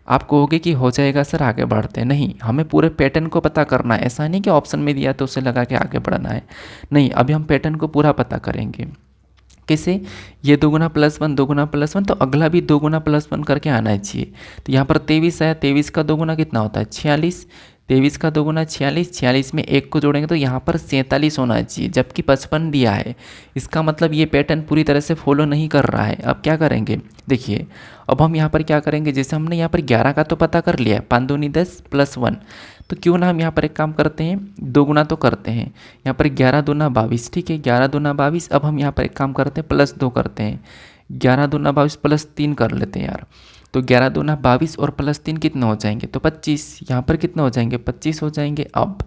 आप कहोगे कि हो जाएगा सर आगे बढ़ते, नहीं, हमें पूरे पैटर्न को पता करना है। ऐसा नहीं कि ऑप्शन में दिया तो उसे लगा के आगे बढ़ना है, नहीं, अभी हम पैटर्न को पूरा पता करेंगे। कैसे, ये 2 गुना +1, 2 गुना +1, तो अगला भी 2 गुना +1 करके आना चाहिए। तो यहाँ पर 23 है, 23 का 2 गुना कितना होता है 46, 23 का 2 गुना 46, 46 में 1 को जोड़ेंगे तो यहाँ पर 47 होना चाहिए, जबकि 55 दिया है। इसका मतलब ये पैटर्न पूरी तरह से फॉलो नहीं कर रहा है। अब क्या करेंगे, देखिए अब हम यहाँ पर क्या करेंगे, जैसे हमने यहाँ पर 11 का तो पता कर लिया, 5 दूनी 10 +1, तो क्यों ना हम यहाँ पर एक काम करते हैं, 2 गुना तो करते हैं, यहाँ पर 11 दूना 22, ठीक है, 11 दूना 22। अब हम यहाँ पर एक काम करते हैं, +2 करते हैं, 11 दूना 22 +3 कर लेते हैं यार, तो 11 दूना 22 और +3 कितने हो जाएंगे, तो 25, यहाँ पर कितने हो जाएंगे 25 हो जाएंगे। अब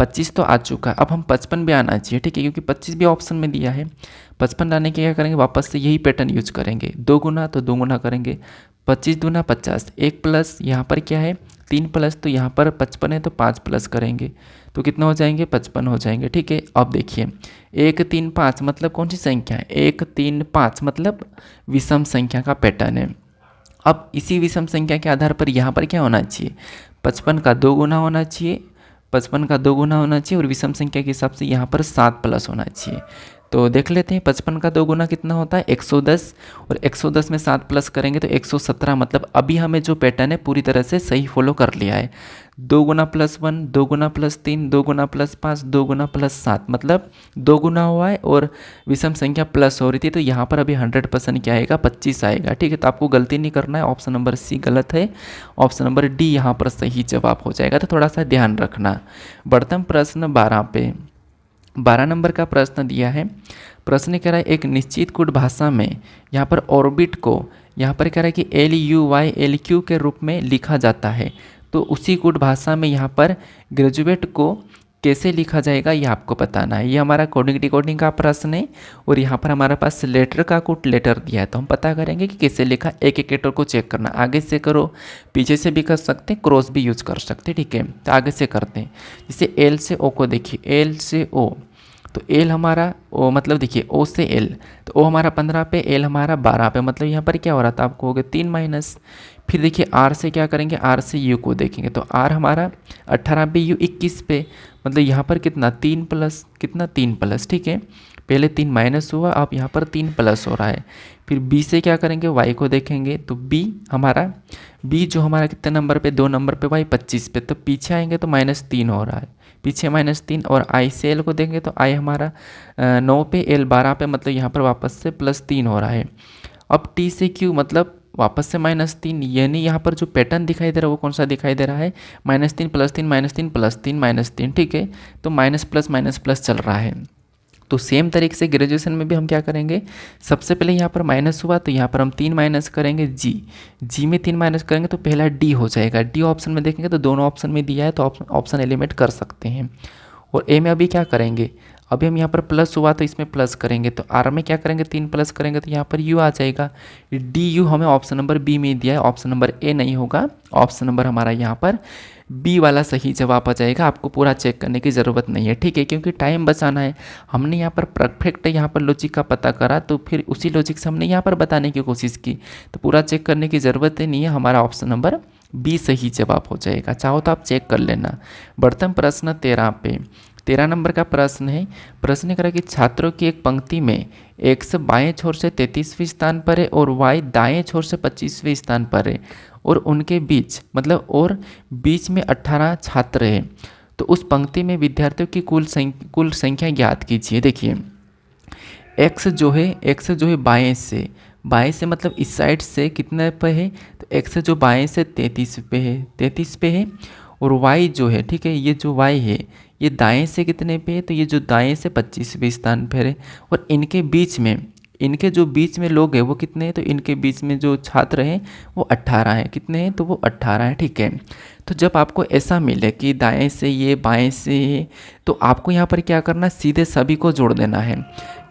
25 तो आ चुका है, अब हम 55 भी आना चाहिए, ठीक है, क्योंकि 25 भी ऑप्शन में दिया है। 55 लाने के क्या करेंगे, वापस से यही पैटर्न यूज करेंगे, 2 गुना तो 2 गुना करेंगे, 25 दूना 50, 1 प्लस यहाँ पर क्या है 3 प्लस, तो यहाँ पर 55 है तो 5 प्लस करेंगे तो कितना हो जाएंगे 55 हो जाएंगे, ठीक है। अब देखिए 1 3 5 मतलब कौन सी संख्या है, 1 3 5 मतलब विषम संख्या का पैटर्न है। अब इसी विषम संख्या के आधार पर यहाँ पर क्या होना चाहिए, 55 का 2 गुना होना चाहिए, 55 का 2 गुना होना चाहिए, और विषम संख्या के हिसाब से यहाँ पर 7 प्लस होना चाहिए। तो देख लेते हैं 55 का 2 गुना कितना होता है 110, और 110 में 7 प्लस करेंगे तो 117, मतलब अभी हमें जो पैटर्न है पूरी तरह से सही फॉलो कर लिया है। 2 गुना प्लस 1, 2 गुना प्लस 3, 2 गुना प्लस 5, 2 गुना प्लस 7, मतलब 2 गुना हुआ है और विषम संख्या प्लस हो रही थी, तो यहाँ पर अभी 100% क्या आएगा 25 आएगा, ठीक है। तो आपको गलती नहीं करना है, ऑप्शन नंबर सी गलत है, ऑप्शन नंबर डी यहाँ पर सही जवाब हो जाएगा, तो थोड़ा सा ध्यान रखना। बढ़ते हम प्रश्न 12 पे। 12 नंबर का प्रश्न दिया है, प्रश्न कह रहा है एक निश्चित कूट भाषा में यहाँ पर ऑर्बिट को यहाँ पर कह रहा है कि LUY LQ के रूप में लिखा जाता है, तो उसी कूट भाषा में यहाँ पर ग्रेजुएट को कैसे लिखा जाएगा ये आपको बताना है। ये हमारा कोडिंग डिकोडिंग का प्रश्न है, और यहाँ पर हमारे पास लेटर का कूट लेटर दिया है, तो हम पता करेंगे कि कैसे लिखा, एक एक लेटर को चेक करना, आगे से करो, पीछे से भी कर सकते हैं, क्रॉस भी यूज कर सकते हैं, ठीक है। तो आगे से करते हैं, जैसे एल से ओ को देखिए, एल से ओ, तो एल हमारा ओ मतलब देखिए ओ से एल, तो ओ हमारा 15 पे, एल हमारा 12 पे, मतलब यहाँ पर क्या हो रहा था आपको हो गया 3 माइनस। फिर देखिए आर से क्या करेंगे, आर से यू को देखेंगे, तो आर हमारा 18 पे, यू 21 पे, मतलब यहाँ पर कितना 3 प्लस, कितना 3 प्लस, ठीक है। पहले 3 माइनस हुआ, अब यहाँ पर 3 प्लस हो रहा है। फिर बी से क्या करेंगे, वाई को देखेंगे, तो बी हमारा, बी जो हमारा कितने नंबर पे 2 नंबर पे, वाई 25 पे, तो पीछे आएंगे तो -3 हो रहा है, पीछे -3, और आई से एल को देंगे तो आई हमारा 9 पे, एल 12 पे, मतलब यहाँ पर वापस से +3 हो रहा है। अब टी से क्यू मतलब वापस से -3, यानी यहाँ पर जो पैटर्न दिखाई दे रहा है वो कौन सा दिखाई दे रहा है, -3 +3 -3 +3 -3, ठीक है। तो माइनस प्लस चल रहा है। तो सेम तरीके से ग्रेजुएशन में भी हम क्या करेंगे, सबसे पहले यहाँ पर माइनस हुआ तो यहाँ पर हम 3 माइनस करेंगे, जी में 3 माइनस करेंगे तो पहला डी हो जाएगा, डी ऑप्शन में देखेंगे तो दोनों ऑप्शन में दिया है, तो ऑप्शन एलिमिनेट कर सकते हैं। और ए में अभी क्या करेंगे, अभी हम यहाँ पर प्लस हुआ तो इसमें प्लस करेंगे, तो आर में क्या करेंगे 3 प्लस करेंगे तो यहाँ पर यू आ जाएगा। डी यू हमें ऑप्शन नंबर बी में दिया है, ऑप्शन नंबर ए नहीं होगा, ऑप्शन नंबर हमारा यहाँ पर बी वाला सही जवाब आ जाएगा। आपको पूरा चेक करने की ज़रूरत नहीं है, ठीक है, क्योंकि टाइम बचाना है। हमने यहाँ पर परफेक्ट यहाँ पर लॉजिक का पता करा, तो फिर उसी लॉजिक से हमने यहाँ पर बताने की कोशिश की, तो पूरा चेक करने की ज़रूरत ही नहीं है। हमारा ऑप्शन नंबर बी सही जवाब हो जाएगा, चाहो तो आप चेक कर लेना। बढ़ते हैं प्रश्न 13 पे। 13 नंबर का प्रश्न है, प्रश्न करा कि छात्रों की एक पंक्ति में x बाएं छोर से 33वें स्थान पर है और y दाएं छोर से 25वें स्थान पर है, और उनके बीच मतलब और बीच में 18 छात्र हैं, तो उस पंक्ति में विद्यार्थियों की कुल संख्या ज्ञात कीजिए। देखिए x जो है बाएं से मतलब इस साइड से कितने पे है, तो x जो बाएं से 33 पे है, और y जो है, ठीक है, ये जो y है ये दाएं से कितने पे है, तो ये जो दाएं से 25वें स्थान पर है, और इनके जो बीच में लोग हैं वो कितने हैं, तो इनके बीच में जो छात्र हैं वो 18 हैं, कितने हैं, तो वो 18 हैं, ठीक है। तो जब आपको ऐसा मिले कि दाएं से ये बाएं से ये, तो आपको यहाँ पर क्या करना है, सीधे सभी को जोड़ देना है।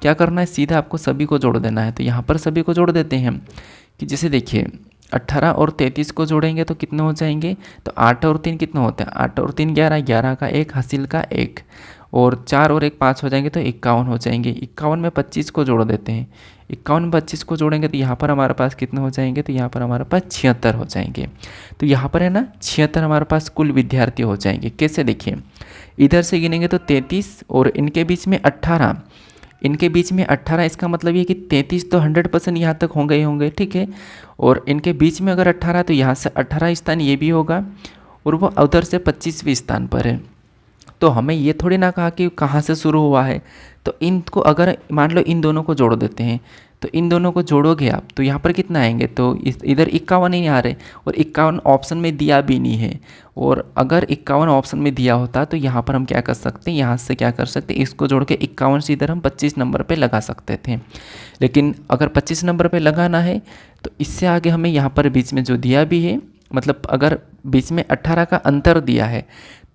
क्या करना है, सीधे आपको सभी को जोड़ देना है। तो यहाँ पर सभी को जोड़ देते हैं कि जैसे देखिए 18 और 33 को जोड़ेंगे तो कितने हो जाएंगे, तो 8 और 3 कितना होता है, 8 और 3 11, 11 का 1, हासिल का 1, और 4 और 1 5 हो जाएंगे तो 51 हो जाएंगे। 51 में 25 को जोड़ देते हैं, 51 में 25 को जोड़ेंगे तो यहाँ पर हमारे पास कितने हो जाएंगे, तो यहाँ पर हमारे पास 76 हो जाएंगे। तो यहाँ पर है ना 76 हमारे पास कुल विद्यार्थी हो जाएंगे। कैसे, देखिए इधर से गिनेंगे तो 33 और इनके बीच में 18, इसका मतलब ये कि 33 तो 100% यहाँ तक होंगे ही होंगे, ठीक है। और इनके बीच में अगर 18 तो यहाँ से 18 स्थान ये भी होगा, और वो उधर से 25वें स्थान पर है। तो हमें ये थोड़ी ना कहा कि कहाँ से शुरू हुआ है, तो इनको अगर मान लो इन दोनों को जोड़ देते हैं, तो इन दोनों को जोड़ोगे आप तो यहाँ पर कितना आएंगे, तो इधर 51 ही आ रहे, और 51 ऑप्शन में दिया भी नहीं है। और अगर 51 ऑप्शन में दिया होता तो यहाँ पर हम क्या कर सकते हैं, यहाँ से क्या कर सकते हैं, इसको जोड़ के 51 से इधर हम 25 नंबर पे लगा सकते थे। लेकिन अगर 25 नंबर पे लगाना है तो इससे आगे हमें यहाँ पर बीच में जो दिया भी है, मतलब अगर बीच में 18 का अंतर दिया है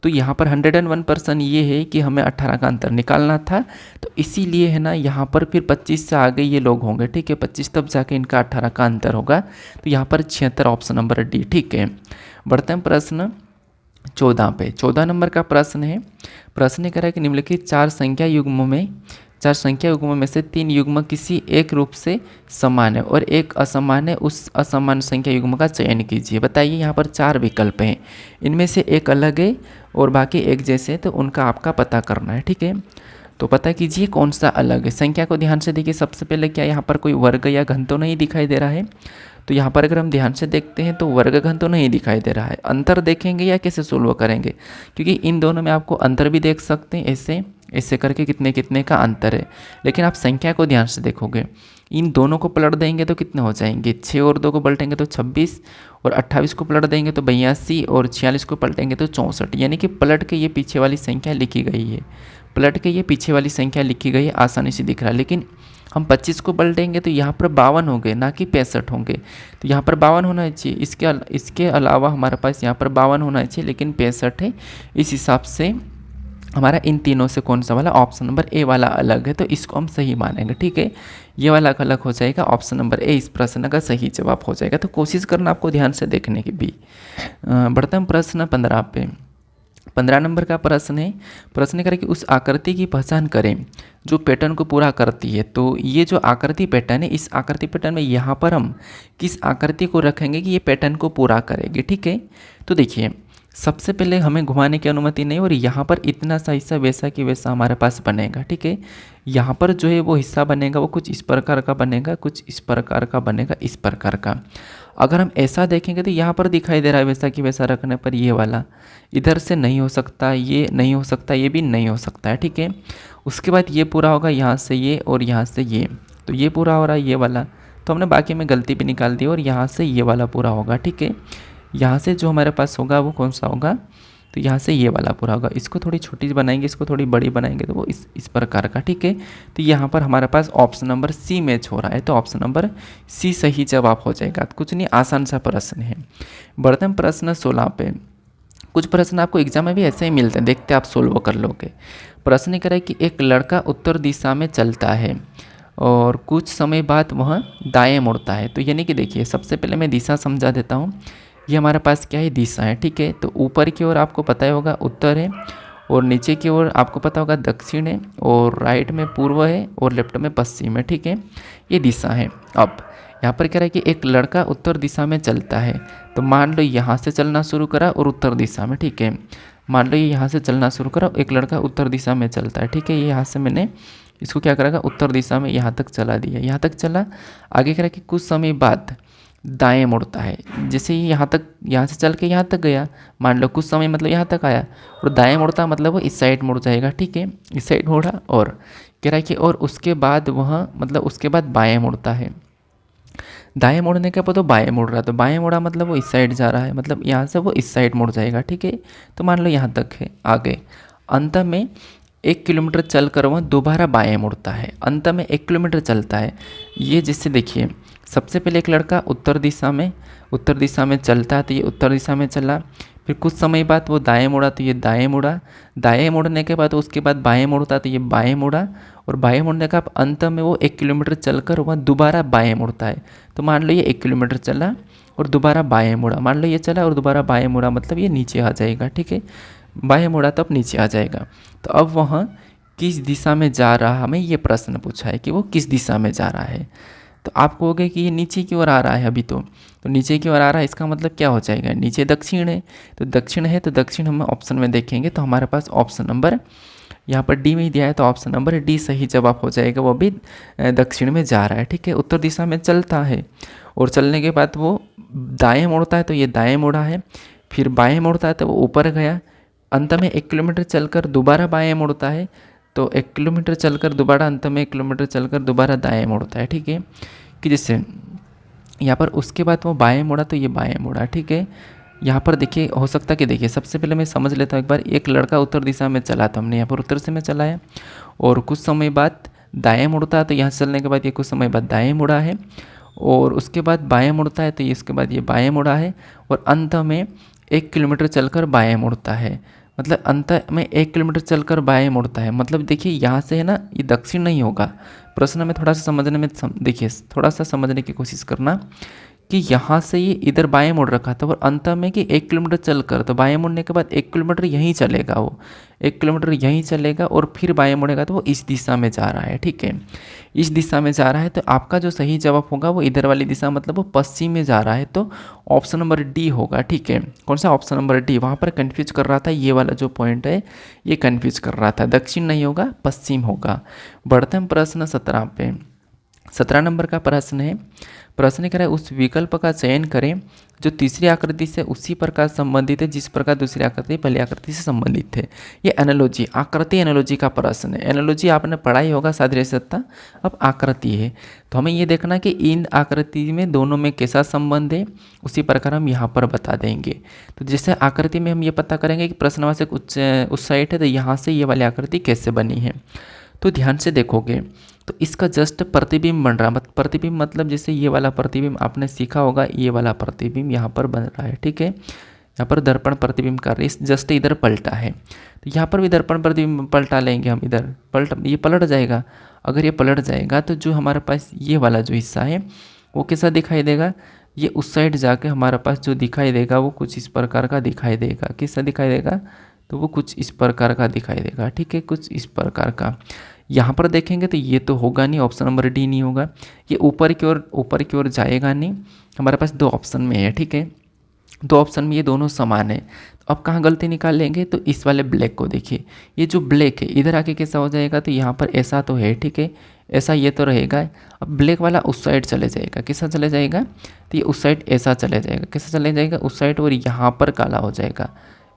तो यहाँ पर 101% ये है कि हमें 18 का अंतर निकालना था, तो इसीलिए है ना यहाँ पर फिर 25 से आगे ये लोग होंगे, ठीक है, 25 तब जाके इनका 18 का अंतर होगा। तो यहाँ पर 76 ऑप्शन नंबर डी, ठीक है। बढ़ते हैं प्रश्न 14 पे। 14 नंबर का प्रश्न है। प्रश्न कह रहा है कि निम्नलिखित चार संख्या युग्मों में से 3 युग्म किसी एक रूप से समान है और एक असमान है, उस असमान संख्या युग्म का चयन कीजिए। बताइए, यहाँ पर 4 विकल्प हैं, इनमें से एक अलग है और बाकी एक जैसे, तो उनका आपका पता करना है, ठीक है। तो पता कीजिए कौन सा अलग है। संख्या को ध्यान से देखिए। सबसे पहले क्या यहाँ पर कोई वर्ग या घन तो नहीं दिखाई दे रहा है, तो यहाँ पर अगर हम ध्यान से देखते हैं तो वर्गघन तो नहीं दिखाई दे रहा है। अंतर देखेंगे या कैसे सोल्व करेंगे, क्योंकि इन दोनों में आपको अंतर भी देख सकते हैं, ऐसे ऐसे करके कितने कितने का अंतर है। लेकिन आप संख्या को ध्यान से देखोगे, इन दोनों को पलट देंगे तो कितने हो जाएंगे, 6 और 2 को पलटेंगे तो 26, और 28 को पलट देंगे तो 82, और 46 को पलटेंगे तो 64। यानी कि पलट के ये पीछे वाली संख्या लिखी गई है, पलट के ये पीछे वाली संख्या लिखी गई है, आसानी से दिख रहा है। लेकिन हम 25 को पलटेंगे तो यहाँ पर 52 होंगे, ना कि 65 होंगे। तो यहाँ पर 52 होना चाहिए, इसके अलावा हमारे पास यहाँ पर 52 होना चाहिए, लेकिन 65 है। इस हिसाब से हमारा इन तीनों से कौन सा वाला, ऑप्शन नंबर ए वाला अलग है, तो इसको हम सही मानेंगे, ठीक है। ये वाला अलग हो जाएगा, ऑप्शन नंबर ए इस प्रश्न का सही जवाब हो जाएगा। तो कोशिश करना आपको ध्यान से देखने की भी। बढ़ते हैं प्रश्न 15 पे। 15 नंबर का प्रश्न है। प्रश्न करें कि उस आकृति की पहचान करें जो पैटर्न को पूरा करती है। तो ये जो आकृति पैटर्न है, इस आकृति पैटर्न में यहाँ पर हम किस आकृति को रखेंगे कि ये पैटर्न को पूरा करेगी, ठीक है। तो देखिए, सबसे पहले हमें घुमाने की अनुमति नहीं, और यहाँ पर इतना सा हिस्सा वैसा कि वैसा हमारे पास बनेगा, ठीक है। यहाँ पर जो है वो हिस्सा बनेगा वो कुछ इस प्रकार का बनेगा, कुछ इस प्रकार का बनेगा, इस प्रकार का। अगर हम ऐसा देखेंगे तो यहाँ पर दिखाई दे रहा है वैसा कि वैसा रखने पर ये वाला इधर से नहीं हो सकता, ये नहीं हो सकता, ये भी नहीं हो सकता है, ठीक है। उसके बाद ये पूरा होगा यहाँ से ये और यहाँ से ये, तो ये पूरा हो रहा है ये वाला, तो हमने बाकी में गलती भी निकाल दी, और यहाँ से ये वाला पूरा होगा, ठीक है। यहाँ से जो हमारे पास होगा वो कौन सा होगा, तो यहाँ से ये वाला पूरा होगा। इसको थोड़ी छोटी बनाएंगे, इसको थोड़ी बड़ी बनाएंगे, तो वो इस प्रकार का, ठीक है। तो यहाँ पर हमारे पास ऑप्शन नंबर सी मैच हो रहा है, तो ऑप्शन नंबर सी सही जवाब हो जाएगा। कुछ नहीं, आसान सा प्रश्न है। बढ़ते हैं प्रश्न 16 पे। कुछ प्रश्न आपको एग्जाम में भी ऐसे ही मिलते हैं, देखते आप सोल्व कर लोगे। प्रश्न करें कि एक लड़का उत्तर दिशा में चलता है और कुछ समय बाद वह दाएँ मुड़ता है। तो यानी कि देखिए, सबसे पहले मैं दिशा समझा देता हूँ। ये हमारे पास क्या है, दिशा है, ठीक है। तो ऊपर की ओर आपको पता ही होगा उत्तर है, और नीचे की ओर आपको पता होगा दक्षिण है, और राइट में पूर्व है, और लेफ्ट में पश्चिम है, ठीक है। ये दिशा है। अब यहाँ पर कह रहा है कि एक लड़का उत्तर दिशा में चलता है। तो मान लो यहाँ से चलना शुरू करा और उत्तर दिशा में, ठीक है। मान लो ये यहाँ से चलना शुरू करा, एक लड़का उत्तर दिशा में चलता है, ठीक है। ये यहाँ से मैंने इसको क्या करेगा, उत्तर दिशा में यहाँ तक चला दिया, यहाँ तक चला। आगे कह रहा है कि कुछ समय बाद दाएं मुड़ता है। जैसे ही यहाँ से चल के यहाँ तक गया, मान लो कुछ समय मतलब यहाँ तक आया, और दाएं मुड़ता मतलब वो इस साइड मुड़ जाएगा, ठीक है। इस साइड मुड़ा, और कह रहा है कि और उसके बाद वह मतलब उसके बाद बाएं मुड़ता है। दाएं मुड़ने के बाद तो बाएं मुड़ रहा है, तो बाएं मुड़ा मतलब वो इस साइड जा रहा है, मतलब यहाँ से वो इस साइड मुड़ जाएगा, ठीक है। तो मान लो यहाँ तक है। आगे अंत में 1 किलोमीटर चलकर वह दोबारा बाएं मुड़ता है। अंत में 1 किलोमीटर चलता है। ये जैसे देखिए, सबसे पहले एक लड़का उत्तर दिशा में चलता है, तो ये उत्तर दिशा में चला। फिर कुछ समय बाद वो दाएं मुड़ा, तो ये दाएं मुड़ा। दाएं मुड़ने के बाद उसके बाद बाएं मुड़ता, तो ये बाएं मुड़ा। और बाएं मुड़ने का अंत में वो 1 किलोमीटर चलकर वह दोबारा बाएं मुड़ता है। तो मान लो ये 1 किलोमीटर चला और दोबारा बाएं मुड़ा। मान लो ये चला और दोबारा बाएं मुड़ा, मतलब ये नीचे आ जाएगा, ठीक है। बाएं मुड़ा तो अब नीचे आ जाएगा। तो अब वह किस दिशा में जा रहा, हमें ये प्रश्न पूछा है कि वो किस दिशा में जा रहा है। तो आप कहोगे कि ये नीचे की ओर आ रहा है अभी, तो नीचे की ओर आ रहा है, इसका मतलब क्या हो जाएगा, नीचे दक्षिण है। तो दक्षिण है, तो दक्षिण हम ऑप्शन में देखेंगे तो हमारे पास ऑप्शन नंबर यहाँ पर डी में ही दिया है, तो ऑप्शन नंबर डी सही जवाब हो जाएगा। वो भी दक्षिण में जा रहा है, ठीक है। उत्तर दिशा में चलता है और चलने के बाद वो दाएँ मुड़ता है, तो ये दाएँ मुड़ा है। फिर बाएँ मुड़ता है तो वो ऊपर गया। अंत में 1 किलोमीटर चलकर दोबारा बाएँ मुड़ता है, तो 1 किलोमीटर चलकर दोबारा अंत में 1 किलोमीटर चलकर दोबारा दाएं मुड़ता है, ठीक है। कि जैसे यहाँ पर उसके बाद वो बाएं मुड़ा, तो ये बाएं मुड़ा, ठीक है। यहाँ पर देखिए, हो सकता है कि देखिए, सबसे पहले मैं समझ लेता हूँ एक बार। एक लड़का उत्तर दिशा में चला, तो हमने यहाँ पर उत्तर से में चलाया, और कुछ समय बाद दाएँ मुड़ता है, तो यहाँ चलने के बाद ये कुछ समय बाद दाएँ मुड़ा है, और उसके बाद बाएँ मुड़ता है, तो ये इसके बाद ये बाएँ मुड़ा है, और अंत में 1 किलोमीटर चलकर बाएँ मुड़ता है। मतलब अंत में 1 किलोमीटर चलकर बाएं मुड़ता है। मतलब देखिए यहाँ से है ना, ये दक्षिण नहीं होगा। प्रश्न में थोड़ा सा समझने में देखिए, थोड़ा सा समझने की कोशिश करना कि यहाँ से ये इधर बाएं मुड़ रखा था और अंत में कि 1 किलोमीटर चलकर, तो बाएं मुड़ने के बाद 1 किलोमीटर यहीं चलेगा, वो 1 किलोमीटर यहीं चलेगा और फिर बाएं मुड़ेगा तो वो इस दिशा में जा रहा है। ठीक है, इस दिशा में जा रहा है, तो आपका जो सही जवाब होगा वो इधर वाली दिशा, मतलब वो पश्चिम में जा रहा है, तो ऑप्शन नंबर डी होगा। ठीक है, कौन सा? Option number D. वहाँ पर कन्फ्यूज कर रहा था, ये वाला जो पॉइंट है ये कन्फ्यूज कर रहा था, दक्षिण नहीं होगा पश्चिम होगा। बढ़ते हम प्रश्न 17 पे। 17 नंबर का प्रश्न है। प्रश्न कह रहा है उस विकल्प का चयन करें जो तीसरी आकृति से उसी प्रकार संबंधित है जिस प्रकार दूसरी आकृति पहली आकृति से संबंधित है। ये एनालॉजी, आकृति एनालॉजी का प्रश्न है। एनालॉजी आपने पढ़ा ही होगा सादृश्य सत्ता, अब आकृति है, तो हमें ये देखना कि इन आकृति में दोनों में कैसा संबंध है, उसी प्रकार हम यहाँ पर बता देंगे। तो जैसे आकृति में हम ये पता करेंगे कि प्रश्नवाचक उस साइड है, तो यहाँ से ये वाली आकृति कैसे बनी है। तो ध्यान से देखोगे तो इसका जस्ट प्रतिबिंब बन रहा, प्रतिबिंब मतलब जैसे ये वाला प्रतिबिंब आपने सीखा होगा, ये वाला प्रतिबिंब यहाँ पर बन रहा है। ठीक है, यहाँ पर दर्पण प्रतिबिंब कार्य जस्ट इधर पलटा है, तो यहाँ पर भी दर्पण प्रतिबिंब पलटा लेंगे हम, इधर ये पलट जाएगा। अगर ये पलट जाएगा तो जो हमारे पास ये वाला जो हिस्सा है वो कैसा दिखाई देगा, ये उस साइड जाके हमारे पास जो दिखाई देगा वो कुछ इस प्रकार का दिखाई देगा। कैसा दिखाई देगा, तो वो कुछ इस प्रकार का दिखाई देगा। ठीक है, कुछ इस प्रकार का। यहाँ पर देखेंगे तो ये तो होगा नहीं, ऑप्शन नंबर डी नहीं होगा। ये ऊपर की ओर जाएगा नहीं। हमारे पास दो ऑप्शन में है। ठीक है, दो ऑप्शन में ये दोनों समान है। अब कहाँ गलती निकाल लेंगे, तो इस वाले ब्लैक को देखिए, ये जो ब्लैक है इधर आके कैसा हो जाएगा, तो यहाँ पर ऐसा तो है। ठीक है, ऐसा ये तो रहेगा। अब ब्लैक वाला उस साइड चले जाएगा, कैसा चले जाएगा, तो ये उस साइड ऐसा चले जाएगा, कैसा चले जाएगा उस साइड, और यहाँ पर काला हो जाएगा,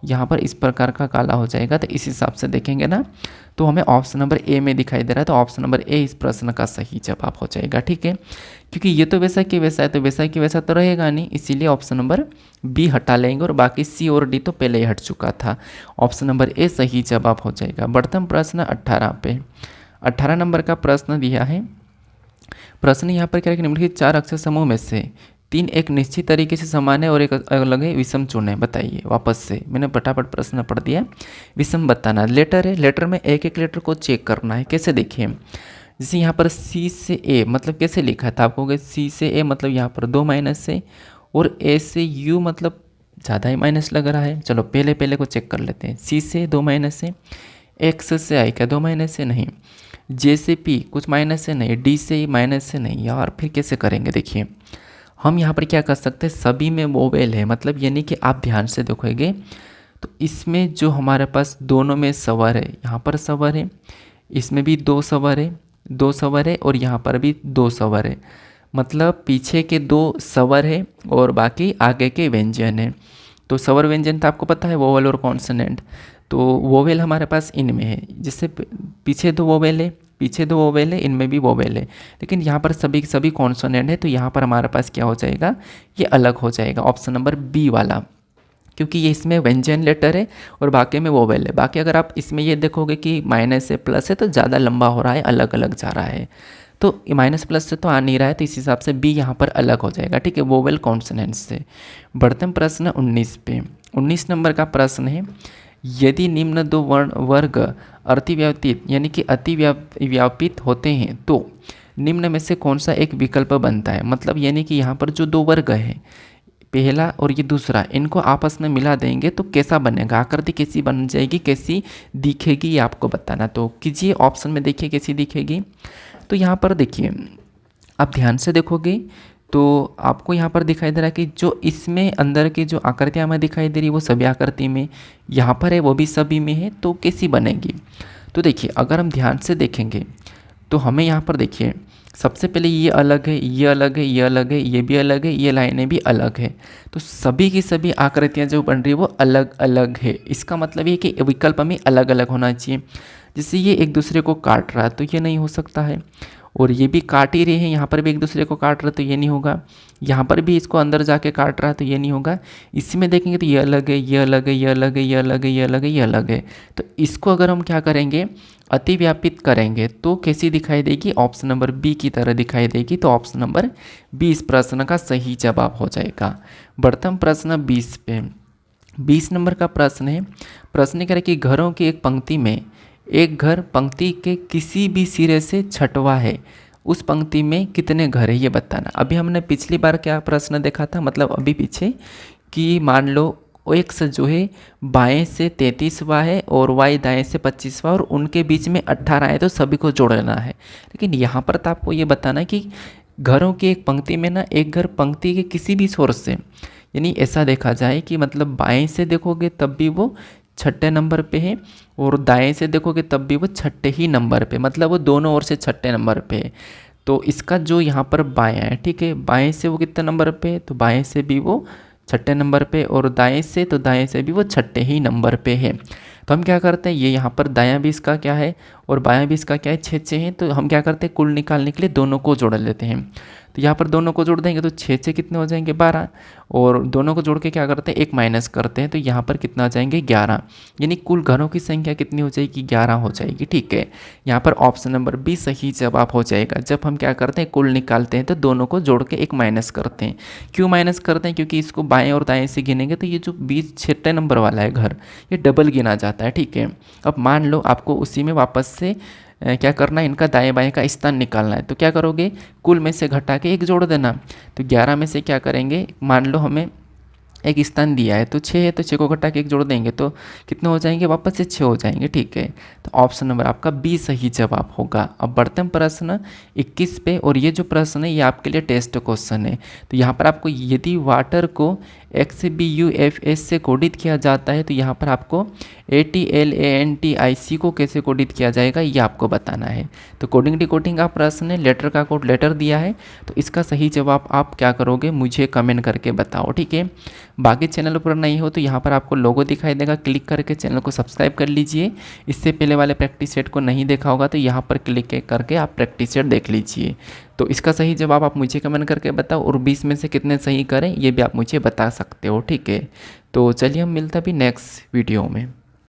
यहाँ पर इस प्रकार का काला हो जाएगा। तो इस हिसाब से देखेंगे ना, तो हमें ऑप्शन नंबर ए में दिखाई दे रहा है, तो ऑप्शन नंबर ए इस प्रश्न का सही जवाब हो जाएगा। ठीक है, क्योंकि ये तो वैसा कि वैसा है, तो वैसा कि वैसा तो रहेगा नहीं, इसीलिए ऑप्शन नंबर बी हटा लेंगे, और बाकी सी और डी तो पहले ही हट चुका था। ऑप्शन नंबर ए सही जवाब हो जाएगा। बढ़ते हम प्रश्न 18 पे। 18 नंबर का प्रश्न दिया है। प्रश्न यहाँ पर क्या है कि निम्नलिखित 4 अक्षर समूह में से 3 एक निश्चित तरीके से समान है और एक अलग है, विषम चुनें। बताइए, वापस से मैंने फटाफट प्रश्न पढ़ दिया। विषम बताना, लेटर है, लेटर में एक एक लेटर को चेक करना है। कैसे देखिए, जैसे यहाँ पर सी से ए, मतलब कैसे लिखा था आपको, सी से ए मतलब यहाँ पर 2 माइनस है, और ए से यू मतलब ज़्यादा ही माइनस लग रहा है। चलो पहले को चेक कर लेते हैं। सी से 2 माइनस है, एक्स से आई क्या 2 माइनस है, नहीं। जे से पी कुछ माइनस से नहीं, डी से माइनस से नहीं। यार फिर कैसे करेंगे, देखिए हम यहाँ पर क्या कर सकते हैं, सभी में वोवेल है, मतलब यानी कि आप ध्यान से देखोगे तो इसमें जो हमारे पास दोनों में स्वर है, यहाँ पर स्वर है, इसमें भी 2 स्वर है, 2 स्वर है, और यहाँ पर भी 2 स्वर है। मतलब पीछे के 2 स्वर है और बाकी आगे के व्यंजन है। तो स्वर व्यंजन तो आपको पता है, वोवेल और कॉन्सोनेंट। तो वोवेल हमारे पास इनमें है, जिससे पीछे 2 वोवेल है, पीछे 2 वोवेल है, इनमें भी वोवेल है, लेकिन यहाँ पर सभी कॉन्सोनेंट है, तो यहाँ पर हमारे पास क्या हो जाएगा, ये अलग हो जाएगा, ऑप्शन नंबर बी वाला, क्योंकि ये इसमें व्यंजन लेटर है और बाकी में वोवेल है। बाकी अगर आप इसमें ये देखोगे कि माइनस है प्लस है तो ज़्यादा लंबा हो रहा है, अलग अलग जा रहा है, तो माइनस प्लस से तो आ नहीं रहा है, तो इस हिसाब से बी यहाँ पर अलग हो जाएगा। ठीक है, वोवेल कॉन्सोनेंट्स से। बढ़ते हैं प्रश्न 19 पे। 19 नंबर का प्रश्न है, यदि निम्न 2 वर्ग अतिव्यापित यानी कि अतिव्यापित होते हैं तो निम्न में से कौन सा एक विकल्प बनता है। मतलब यानी कि यहाँ पर जो 2 वर्ग है, पहला और ये दूसरा, इनको आपस में मिला देंगे तो कैसा बनेगा, आकृति कैसी बन जाएगी, कैसी दिखेगी, ये आपको बताना। तो कीजिए, ऑप्शन में देखिए कैसी दिखेगी। तो यहाँ पर देखिए, आप ध्यान से देखोगे तो आपको यहाँ पर दिखाई दे रहा है कि जो इसमें अंदर की जो आकृतियाँ हमें दिखाई दे रही है वो सभी आकृति में, यहाँ पर है वो भी सभी में है, तो कैसी बनेगी। तो देखिए अगर हम ध्यान से देखेंगे तो हमें यहाँ पर देखिए सबसे पहले ये अलग है, ये अलग है, ये अलग है, ये भी अलग है, ये लाइनें भी अलग है, तो सभी की सभी आकृतियाँ जो बन रही है वो अलग अलग है। इसका मतलब ये कि विकल्प में अलग अलग होना चाहिए। जैसे ये एक दूसरे को काट रहा है तो ये नहीं हो सकता है, और ये भी काट ही रहे हैं, यहाँ पर भी एक दूसरे को काट रहा है तो ये नहीं होगा, यहाँ पर भी इसको अंदर जाके काट रहा है तो ये नहीं होगा। इसी में देखेंगे तो ये अलग है, ये अलग है, ये अलग है, ये अलग है, ये अलग है, ये अलग है। तो इसको अगर हम क्या करेंगे, अतिव्यापित करेंगे तो कैसी दिखाई देगी, ऑप्शन नंबर बी की तरह दिखाई देगी। तो ऑप्शन नंबर बी इस प्रश्न का सही जवाब हो जाएगा। बढ़ते हम प्रश्न 20 पे। 20 नंबर का प्रश्न है। प्रश्न कह रहा है कि घरों की एक पंक्ति में एक घर पंक्ति के किसी भी सिरे से छठवा है, उस पंक्ति में कितने घर है ये बताना। अभी हमने पिछली बार क्या प्रश्न देखा था, मतलब अभी पीछे, कि मान लो एक्स जो है बाएं से 33वां है और वाई दाएं से 25वां और उनके बीच में 18 है, तो सभी को जोड़ लेना है। लेकिन यहाँ पर तो आपको ये बताना है कि घरों की एक पंक्ति में ना एक घर पंक्ति के किसी भी सोर्स से, यानी ऐसा देखा जाए कि मतलब बाएं से देखोगे तब भी वो छठे नंबर पे है और दाएं से देखोगे तब भी वो छठे ही नंबर पे, मतलब वो दोनों ओर से छठे नंबर पे है। तो इसका जो यहाँ पर बायां है, ठीक है, बाएं से वो कितने नंबर पे है, तो बाएं से भी वो छठे नंबर पे और दाएं से, तो दाएं से भी वो छठे ही नंबर पे है। तो हम क्या करते हैं, ये यहाँ पर दायां भी इसका क्या है और बायां भी इसका क्या है, 6 हैं। तो हम क्या करते हैं, कुल निकालने के लिए दोनों को जोड़ लेते हैं। तो यहाँ पर दोनों को जोड़ देंगे तो 6 कितने हो जाएंगे, 12, और दोनों को जोड़ के क्या करते हैं, एक माइनस करते हैं, तो यहाँ पर कितना हो जाएंगे, 11। यानी कुल घरों की संख्या कितनी हो जाएगी, 11 हो जाएगी। ठीक है, यहाँ पर ऑप्शन नंबर बी सही जवाब हो जाएगा। जब हम क्या करते हैं, कुल निकालते हैं तो दोनों को जोड़ के एक माइनस करते हैं। क्यों माइनस करते हैं, क्योंकि इसको बाएं और दाएं से गिनेंगे तो ये जो 20 छठे नंबर वाला है घर, ये डबल गिना जाता है। ठीक है, अब मान लो आपको उसी में वापस से क्या करना है, इनका दाएं बाएं का स्थान निकालना है। तो क्या करोगे, कुल में से घटा के एक जोड़ देना। तो 11 में से क्या करेंगे, मान लो हमें एक स्थान दिया है तो 6 है, तो 6 को घटा के एक जोड़ देंगे तो कितने हो जाएंगे, वापस से 6 हो जाएंगे। ठीक है, तो ऑप्शन नंबर आपका बी सही जवाब होगा। अब बढ़ते हैं प्रश्न 21 पे, और ये जो प्रश्न है ये आपके लिए टेस्ट क्वेश्चन है। तो यहाँ पर आपको यदि वाटर को XBUFS से कोडित किया जाता है तो यहाँ पर आपको ATLANTIC को कैसे कोडित किया जाएगा ये आपको बताना है। तो कोडिंग डिकोडिंग का प्रश्न है, लेटर का कोड लेटर दिया है, तो इसका सही जवाब आप क्या करोगे, मुझे कमेंट करके बताओ। ठीक है, बाकी चैनल पर नहीं हो तो यहाँ पर आपको लोगो दिखाई देगा, क्लिक करके चैनल को सब्सक्राइब कर लीजिए। इससे पहले वाले प्रैक्टिस सेट को नहीं देखा होगा तो यहाँ पर क्लिक करके आप प्रैक्टिस सेट देख लीजिए। तो इसका सही जवाब आप मुझे कमेंट करके बताओ, और 20 में से कितने सही करें ये भी आप मुझे बता सकते हो। ठीक है, तो चलिए हम मिलते हैं अभी नेक्स्ट वीडियो में।